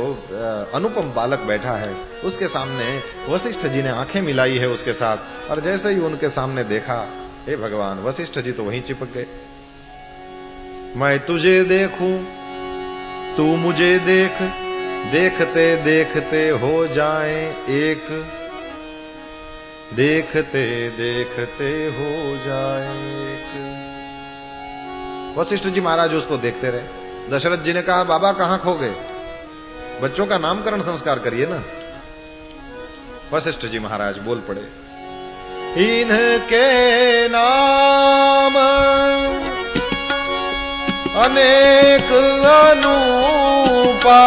अनुपम बालक बैठा है, उसके सामने वशिष्ठ जी ने आंखें मिलाई है उसके साथ। और जैसे ही उनके सामने देखा, हे भगवान, वशिष्ठ जी तो वहीं चिपक गए। मैं तुझे देखूं, तू मुझे देख, देखते देखते हो जाए एक, देखते देखते हो जाए एक। वशिष्ठ जी महाराज उसको देखते रहे। दशरथ जी ने कहा, बाबा कहां खो गए, बच्चों का नामकरण संस्कार करिए ना। वशिष्ठ जी महाराज बोल पड़े, इनके नाम अनेक अनुपा,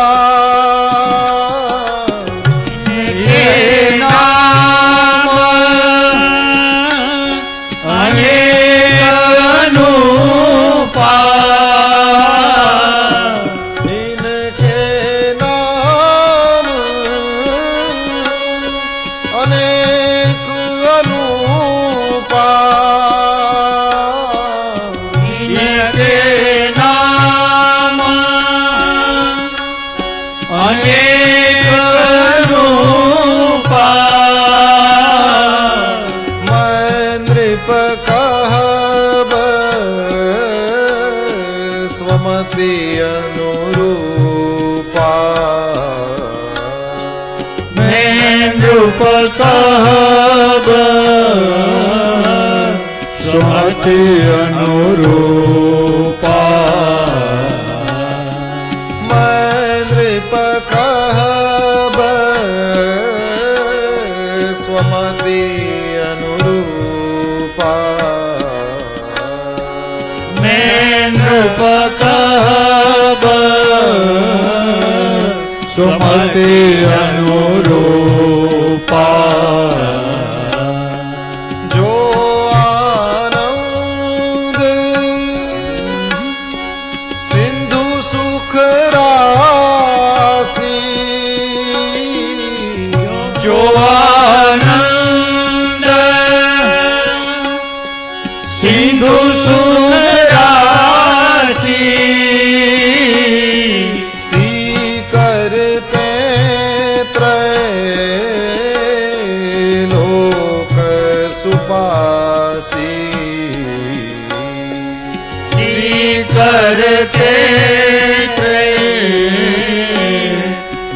कहब सुमति अनुरूपा, मैं नृप कहब स्वमति अनुरूपा, मैं नृप कहब सुमति अनुरूपा, जो आनंद सिंधु सुख राशि, जो आनंद सिंधु सुख राशि, करते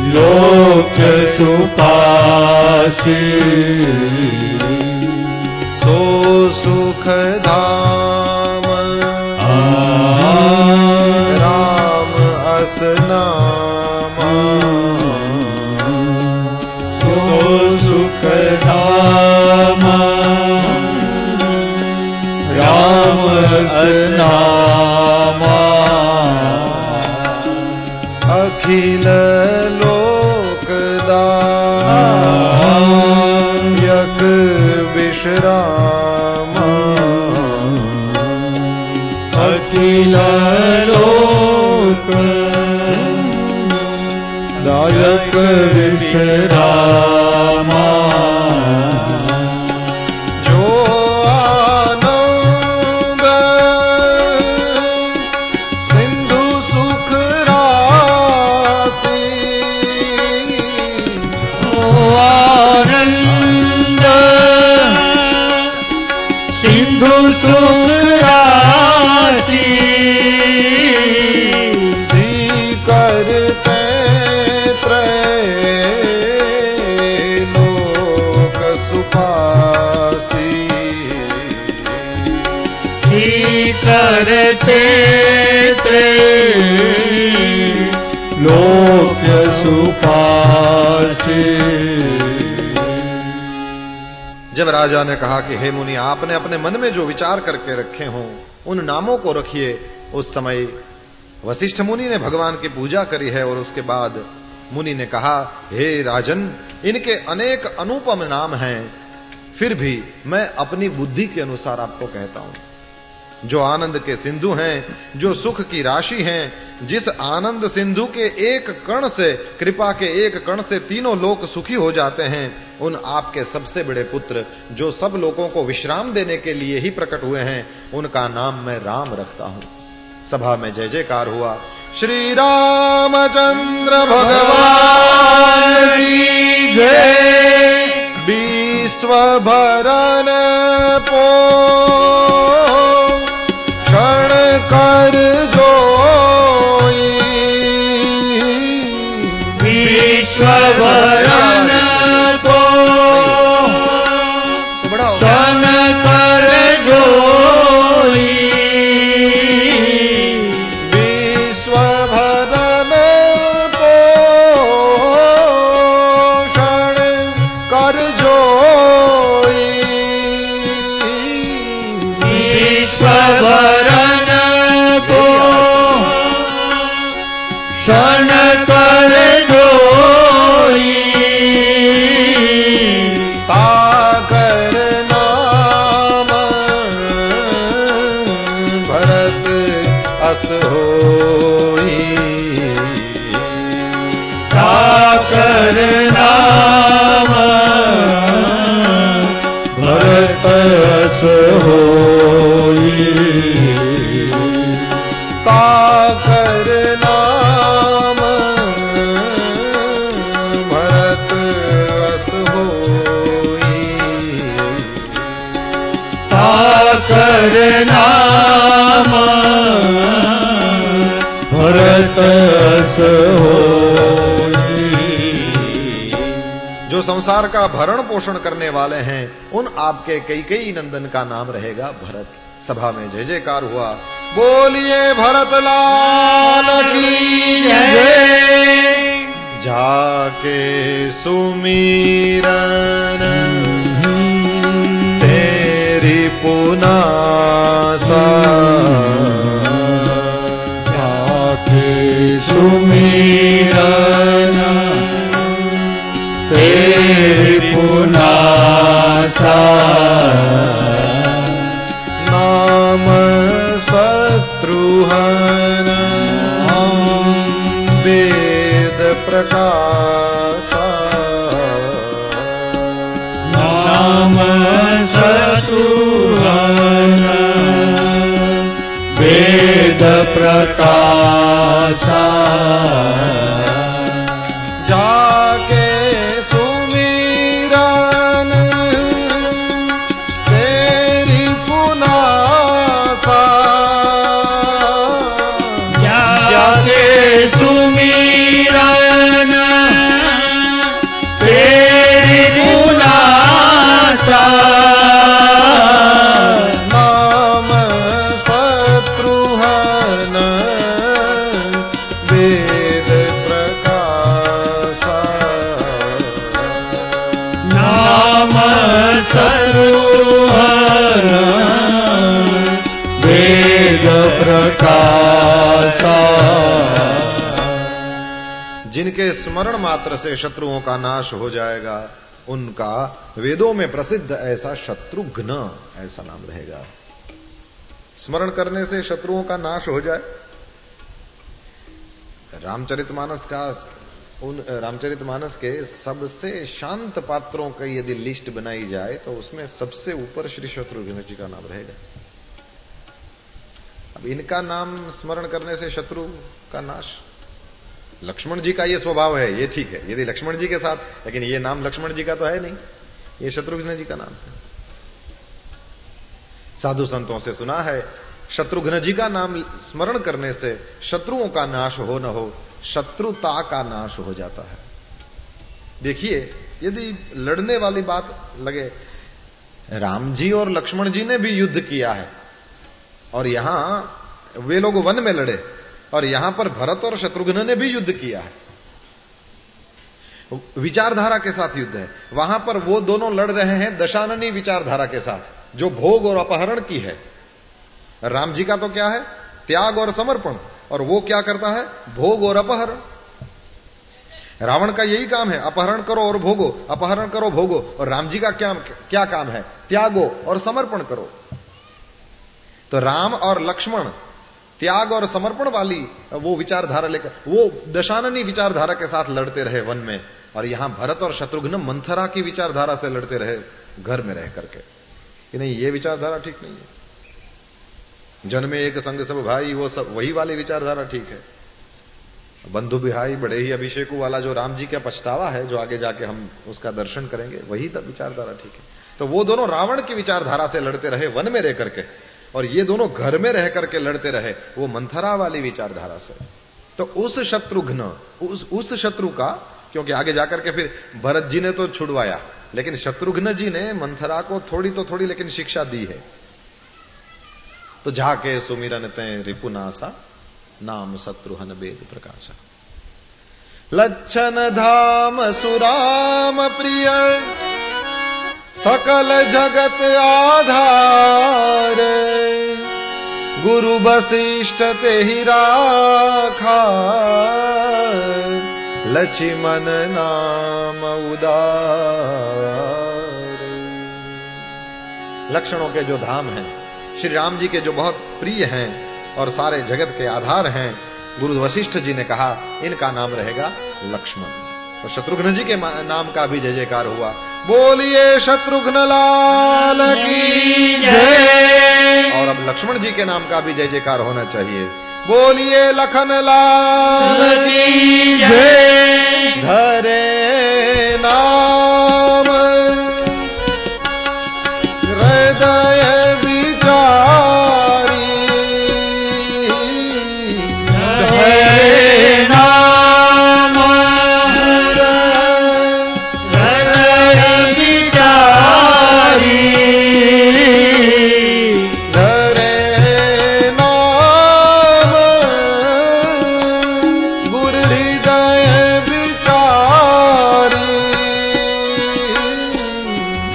लोक सुपासी, सो सुख धाम राम असनामा, सो सुख धाम राम असनामा, अखिल लोकदायक विश्राम, अखिल लोकदायक विश्राम, करते लोक्य सुपासे। जब राजा ने कहा कि हे मुनि, आपने अपने मन में जो विचार करके रखे हों उन नामों को रखिए, उस समय वशिष्ठ मुनि ने भगवान की पूजा करी है और उसके बाद मुनि ने कहा, हे राजन, इनके अनेक अनुपम नाम हैं, फिर भी मैं अपनी बुद्धि के अनुसार आपको कहता हूं। जो आनंद के सिंधु हैं, जो सुख की राशि हैं, जिस आनंद सिंधु के एक कण से, कृपा के एक कण से तीनों लोक सुखी हो जाते हैं, उन आपके सबसे बड़े पुत्र जो सब लोगों को विश्राम देने के लिए ही प्रकट हुए हैं, उनका नाम मैं राम रखता हूं। सभा में जय जयकार हुआ। श्री रामचंद्र भगवान की जय। विश्व भरण पो क्षण कर जोई, विश्व भरण को क्षण कर जोई, विश्व भरण को क्षण कर जोई, विश्व भरण को क्षण कर जोई, ताकर नाम भरत अस होई, ताकर नाम भरत अस होई, ताकर नाम भरत अस होई, ताकर नाम भरत अस होई। जो संसार का भरण पोषण करने वाले हैं, उन आपके कई नंदन का नाम रहेगा भरत। सभा में जय जयकार हुआ। बोलिए भरत लाल की जय। जाके सुमीरन तेरी पुनासा, जाके सुमीरन तेरी पुनासा, नाम शत्रुहन वेद प्रकाशा, नाम शत्रुहन वेद प्रकाशा, जाके सुमीरन तेरी पुनासा, जाके सुमीरन तेरी पुनासा, नाम शत्रुहन वेद प्रकाशा, नाम शत्रुहन वेद प्रकाशा। जिनके स्मरण मात्र से शत्रुओं का नाश हो जाएगा, उनका वेदों में प्रसिद्ध ऐसा शत्रुघ्न ऐसा नाम रहेगा। स्मरण करने से शत्रुओं का नाश हो जाए। रामचरितमानस के सबसे शांत पात्रों की यदि लिस्ट बनाई जाए तो उसमें सबसे ऊपर श्री शत्रुघ्न जी का नाम रहेगा। अब इनका नाम स्मरण करने से शत्रु का नाश। लक्ष्मण जी का ये स्वभाव है, ये ठीक है यदि लक्ष्मण जी के साथ, लेकिन ये नाम लक्ष्मण जी का तो है नहीं, ये शत्रुघ्न जी का नाम है। साधु संतों से सुना है, शत्रुघ्न जी का नाम स्मरण करने से शत्रुओं का नाश हो न हो, शत्रुता का नाश हो जाता है। देखिए, यदि लड़ने वाली बात लगे, राम जी और लक्ष्मण जी ने भी युद्ध किया है और यहां वे लोग वन में लड़े, और यहां पर भरत और शत्रुघ्न ने भी युद्ध किया है, विचारधारा के साथ युद्ध है। वहां पर वो दोनों लड़ रहे हैं दशाननी विचारधारा के साथ, जो भोग और अपहरण की है। राम जी का तो क्या है, त्याग और समर्पण, और वो क्या करता है, भोग और अपहरण। रावण का यही काम है, अपहरण करो और भोगो, अपहरण करो भोगो। और राम जी का क्या काम है, त्यागो और समर्पण करो। तो राम और लक्ष्मण त्याग और समर्पण वाली वो विचारधारा लेकर, वो दशाननी विचारधारा के साथ लड़ते रहे वन में, और यहां भरत और शत्रुघ्न मंथरा की विचारधारा से लड़ते रहे घर में रह करके, कि नहीं ये विचारधारा ठीक नहीं है। जन्मे एक संग सब भाई, वो सब वही वाली विचारधारा ठीक है। बंधु बिहाई बड़े ही अभिषेकु वाला जो राम जी का पछतावा है, जो आगे जाके हम उसका दर्शन करेंगे, वही विचारधारा ठीक है। तो वो दोनों रावण की विचारधारा से लड़ते रहे वन में रह करके, और ये दोनों घर में रह करके लड़ते रहे वो मंथरा वाली विचारधारा से। तो उस शत्रुघ्न, उस शत्रु का, क्योंकि आगे जाकर के फिर भरत जी ने तो छुड़वाया, लेकिन शत्रुघ्न जी ने मंथरा को थोड़ी तो थोड़ी लेकिन शिक्षा दी है। तो जाके सुमिरन तय रिपुनासा, नाम शत्रुहन वेद प्रकाशा। लक्षण धाम सुराम प्रिय, सकल जगत आधार, गुरु वशिष्ठ ते ही राखा, लक्ष्मण नाम उदार। लक्षणों के जो धाम हैं, श्री राम जी के जो बहुत प्रिय हैं और सारे जगत के आधार हैं, गुरु वशिष्ठ जी ने कहा इनका नाम रहेगा लक्ष्मण। तो शत्रुघ्न जी के नाम का भी जय जयकार हुआ। बोलिए शत्रुघ्न लाल की जय। और अब लक्ष्मण जी के नाम का भी जय जयकार होना चाहिए। बोलिए लखन लाल की जय। धरे नाम हृदय विचारी, धरे नाम हृदय विचारी, धरे नाम गुरु हृदय विचारी,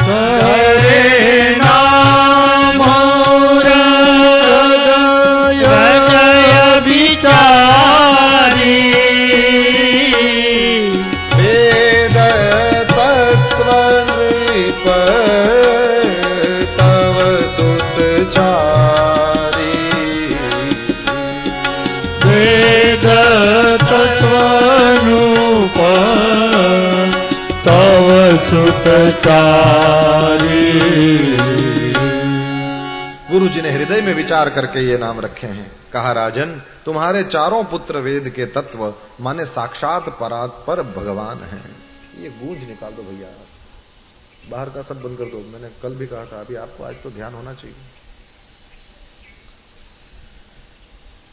धरे नाम हृदय विचारी, वेद तत्व नृप तव सुत चारी, वेद तत्वरूप तव सुत चारी। गुरु जी ने हृदय में विचार करके ये नाम रखे हैं। कहा राजन तुम्हारे चारों पुत्र वेद के तत्व माने साक्षात परात्पर भगवान हैं। ये गूंज निकाल दो भैया, बाहर का सब बंद कर दो। मैंने कल भी कहा था, अभी आपको आज तो ध्यान होना चाहिए।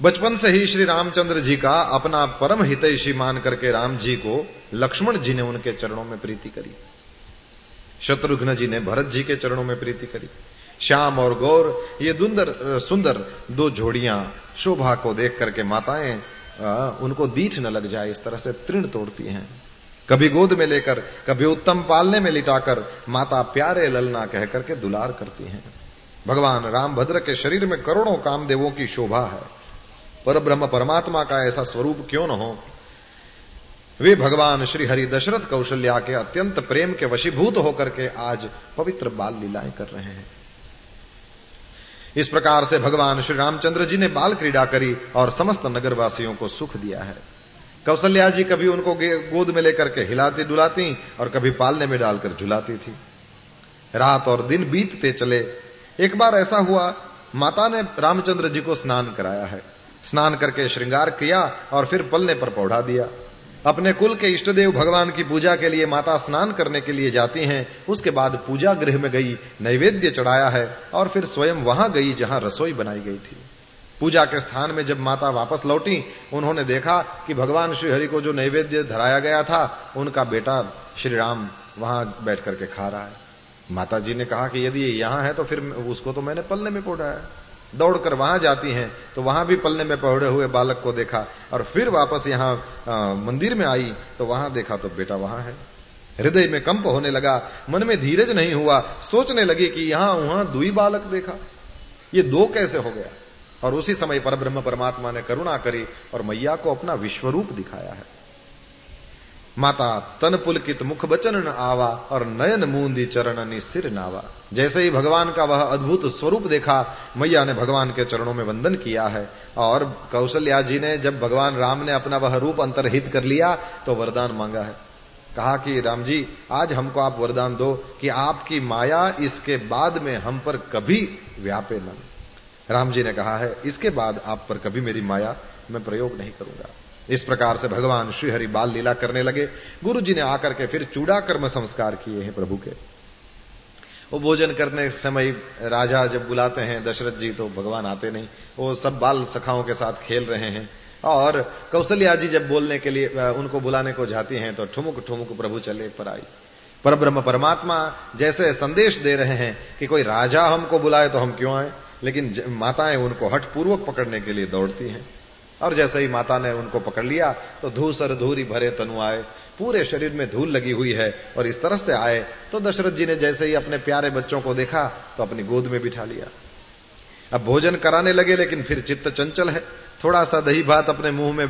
बचपन से ही श्री रामचंद्र जी का अपना परम हितैषी मान करके राम जी को लक्ष्मण जी ने उनके चरणों में प्रीति करी, शत्रुघ्न जी ने भरत जी के चरणों में प्रीति करी। श्याम और गौर ये सुंदर दो जोड़ियां शोभा को देख करके माताएं उनको दीठ न लग जाए इस तरह से तृण तोड़ती हैं। कभी गोद में लेकर, कभी उत्तम पालने में लिटाकर माता प्यारे ललना कह करके दुलार करती हैं। भगवान रामभद्र के शरीर में करोड़ों कामदेवों की शोभा है। पर ब्रह्म परमात्मा का ऐसा स्वरूप क्यों न हो। वे भगवान श्री हरि दशरथ कौशल्या के अत्यंत प्रेम के वशीभूत होकर के आज पवित्र बाल लीलाएं कर रहे हैं। इस प्रकार से भगवान श्री रामचंद्र जी ने बाल क्रीड़ा करी और समस्त नगरवासियों को सुख दिया है। कौशल्या जी कभी उनको गोद में लेकर के हिलाती डुलाती और कभी पालने में डालकर झुलाती थी। रात और दिन बीतते चले। एक बार ऐसा हुआ, माता ने रामचंद्र जी को स्नान कराया है। स्नान करके श्रृंगार किया और फिर पलने पर पौढ़ा दिया। अपने कुल के इष्टदेव भगवान की पूजा के लिए माता स्नान करने के लिए जाती हैं। उसके बाद पूजा गृह में गई, नैवेद्य चढ़ाया है और फिर स्वयं वहां गई जहां रसोई बनाई गई थी। पूजा के स्थान में जब माता वापस लौटी, उन्होंने देखा कि भगवान श्री हरि को जो नैवेद्य धराया गया था उनका बेटा श्री राम वहां बैठ करके खा रहा है। माता जी ने कहा कि यदि ये यहां है तो फिर उसको तो मैंने पलने में पौढ़ाया। दौड़कर वहां जाती हैं तो वहां भी पलने में पहुड़े हुए बालक को देखा, और फिर वापस यहाँ मंदिर में आई तो वहां देखा तो बेटा वहां है। हृदय में कंप होने लगा, मन में धीरज नहीं हुआ, सोचने लगी कि यहां वहां दुई बालक देखा, ये दो कैसे हो गया। और उसी समय परब्रह्म परमात्मा ने करुणा करी और मैया को अपना विश्वरूप दिखाया है। माता तन पुलकित मुख बचन न आवा और नयन मूंदी चरणनी सिर नावा। जैसे ही भगवान का वह अद्भुत स्वरूप देखा, मैया ने भगवान के चरणों में वंदन किया है। और कौशल्या जी ने जब भगवान राम ने अपना वह रूप अंतर्हित कर लिया तो वरदान मांगा है। कहा कि राम जी आज हमको आप वरदान दो कि आपकी माया इसके बाद में हम पर कभी व्यापे न। राम जी ने कहा है इसके बाद आप पर कभी मेरी माया मैं प्रयोग नहीं करूंगा। इस प्रकार से भगवान श्री हरि बाल लीला करने लगे। गुरु जी ने आकर के फिर चूड़ा कर्म संस्कार किए हैं प्रभु के। वो भोजन करने समय राजा जब बुलाते हैं दशरथ जी तो भगवान आते नहीं, वो सब बाल सखाओं के साथ खेल रहे हैं। और कौशल्या जी जब बोलने के लिए उनको बुलाने को जाती हैं तो ठुमुक ठुमुक प्रभु चले पर आई। परब्रह्म परमात्मा जैसे संदेश दे रहे हैं कि कोई राजा हमको बुलाए तो हम क्यों आए, लेकिन माताएं उनको हठपूर्वक पकड़ने के लिए दौड़ती हैं। और जैसे ही माता ने उनको पकड़ लिया तो धूसर धूरी भरे तनु आए, पूरे शरीर में धूल लगी हुई है। और इस तरह से आए तो दशरथ जी ने जैसे ही अपने प्यारे बच्चों को देखा तो अपनी गोद में बिठा लिया। अब भोजन कराने लगे, लेकिन फिर चित्त चंचल है, थोड़ा सा दही भात अपने मुंह में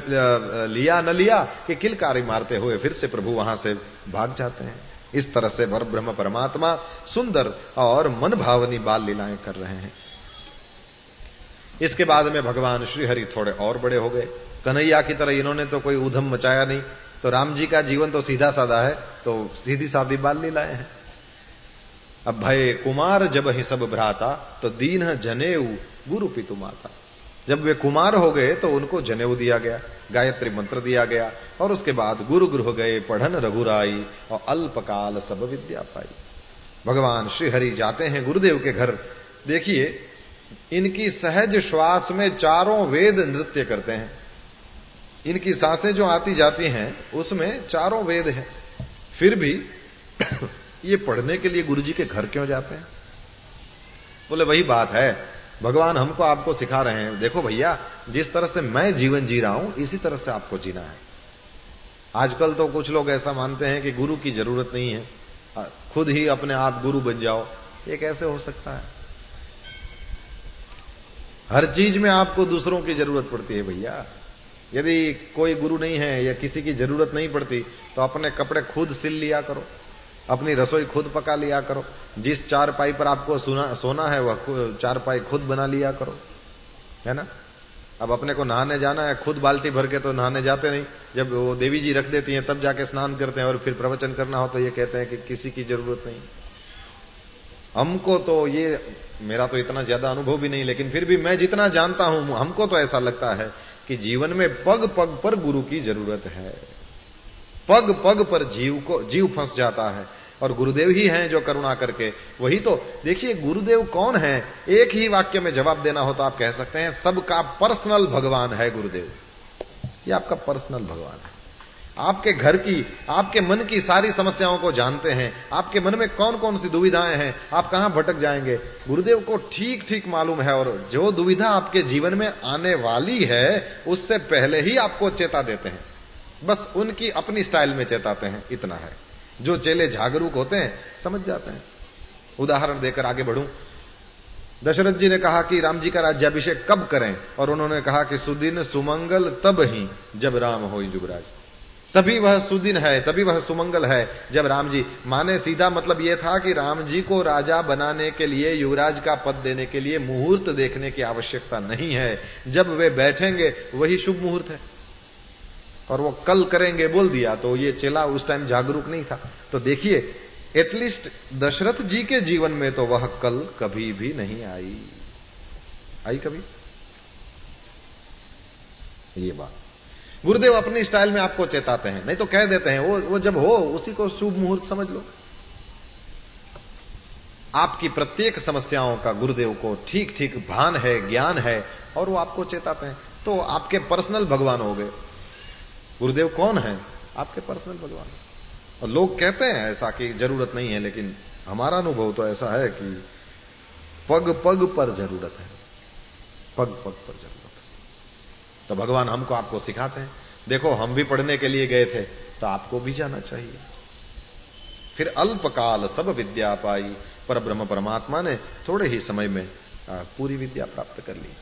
लिया न लिया कि किलकारी मारते हुए फिर से प्रभु वहां से भाग जाते हैं। इस तरह से परब्रह्म परमात्मा सुंदर और मन भावनी बाल लीलाएं कर रहे हैं। इसके बाद में भगवान श्री हरि थोड़े और बड़े हो गए। कन्हैया की तरह इन्होंने तो कोई उधम मचाया नहीं, तो राम जी का जीवन तो सीधा साधा है, तो सीधी सादी बाल लीलाएं हैं। अब भय कुमार जब ही सब भ्राता तो दीन जनेऊ गुरु पितु माता। जब वे कुमार हो गए तो उनको जनेऊ दिया गया, गायत्री मंत्र दिया गया, और उसके बाद गुरु गृह गए पढ़न रघुराई और अल्पकाल सब विद्या पाई। भगवान श्री हरि जाते हैं गुरुदेव के घर। देखिए इनकी सहज श्वास में चारों वेद नृत्य करते हैं। इनकी सांसें जो आती जाती हैं उसमें चारों वेद हैं, फिर भी ये पढ़ने के लिए गुरु जी के घर क्यों जाते हैं? बोले वही बात है, भगवान हमको आपको सिखा रहे हैं, देखो भैया जिस तरह से मैं जीवन जी रहा हूं इसी तरह से आपको जीना है। आजकल तो कुछ लोग ऐसा मानते हैं कि गुरु की जरूरत नहीं है, खुद ही अपने आप गुरु बन जाओ। ये कैसे हो सकता है? हर चीज में आपको दूसरों की जरूरत पड़ती है भैया। यदि कोई गुरु नहीं है या किसी की जरूरत नहीं पड़ती तो अपने कपड़े खुद सिल लिया करो, अपनी रसोई खुद पका लिया करो, जिस चारपाई पर आपको सोना है वह चारपाई खुद बना लिया करो, है ना। अब अपने को नहाने जाना है, खुद बाल्टी भर के तो नहाने जाते नहीं, जब वो देवी जी रख देती हैं तब जाके स्नान करते हैं। और फिर प्रवचन करना हो तो ये कहते हैं कि किसी की जरूरत नहीं। हमको तो ये, मेरा तो इतना ज्यादा अनुभव भी नहीं, लेकिन फिर भी मैं जितना जानता हूं हमको तो ऐसा लगता है कि जीवन में पग पग पर गुरु की जरूरत है। पग पग पर जीव फंस जाता है, और गुरुदेव ही हैं जो करुणा करके, वही तो देखिए गुरुदेव कौन है। एक ही वाक्य में जवाब देना हो तो आप कह सकते हैं सबका पर्सनल भगवान है गुरुदेव। ये आपका पर्सनल भगवान है। आपके घर की, आपके मन की सारी समस्याओं को जानते हैं, आपके मन में कौन कौन सी दुविधाएं हैं, आप कहां भटक जाएंगे, गुरुदेव को ठीक ठीक मालूम है। और जो दुविधा आपके जीवन में आने वाली है उससे पहले ही आपको चेता देते हैं, बस उनकी अपनी स्टाइल में चेताते हैं, इतना है। जो चेले जागरूक होते हैं समझ जाते हैं। उदाहरण देकर आगे बढ़ूं, दशरथ जी ने कहा कि राम जी का राज्याभिषेक कब करें, और उन्होंने कहा कि सुदिन सुमंगल तब ही जब राम हो युवराज। तभी वह सुदिन है, तभी वह सुमंगल है जब राम जी, माने सीधा मतलब यह था कि राम जी को राजा बनाने के लिए, युवराज का पद देने के लिए मुहूर्त देखने की आवश्यकता नहीं है। जब वे बैठेंगे वही शुभ मुहूर्त है। और वो कल करेंगे बोल दिया तो ये चेला उस टाइम जागरूक नहीं था। तो देखिए एटलीस्ट दशरथ जी के जीवन में तो वह कल कभी भी नहीं आई कभी ये बात। गुरुदेव अपनी स्टाइल में आपको चेताते हैं, नहीं तो कह देते हैं वो जब हो उसी को शुभ मुहूर्त समझ लो। आपकी प्रत्येक समस्याओं का गुरुदेव को ठीक ठीक भान है, ज्ञान है, और वो आपको चेताते हैं। तो आपके पर्सनल भगवान हो गए। गुरुदेव कौन है? आपके पर्सनल भगवान। और लोग कहते हैं ऐसा कि जरूरत नहीं है, लेकिन हमारा अनुभव तो ऐसा है कि पग पग पर जरूरत है। पग पग पर जरूरत। तो भगवान हमको आपको सिखाते हैं, देखो हम भी पढ़ने के लिए गए थे तो आपको भी जाना चाहिए। फिर अल्पकाल सब विद्या पाई, पर ब्रह्म परमात्मा ने थोड़े ही समय में पूरी विद्या प्राप्त कर ली।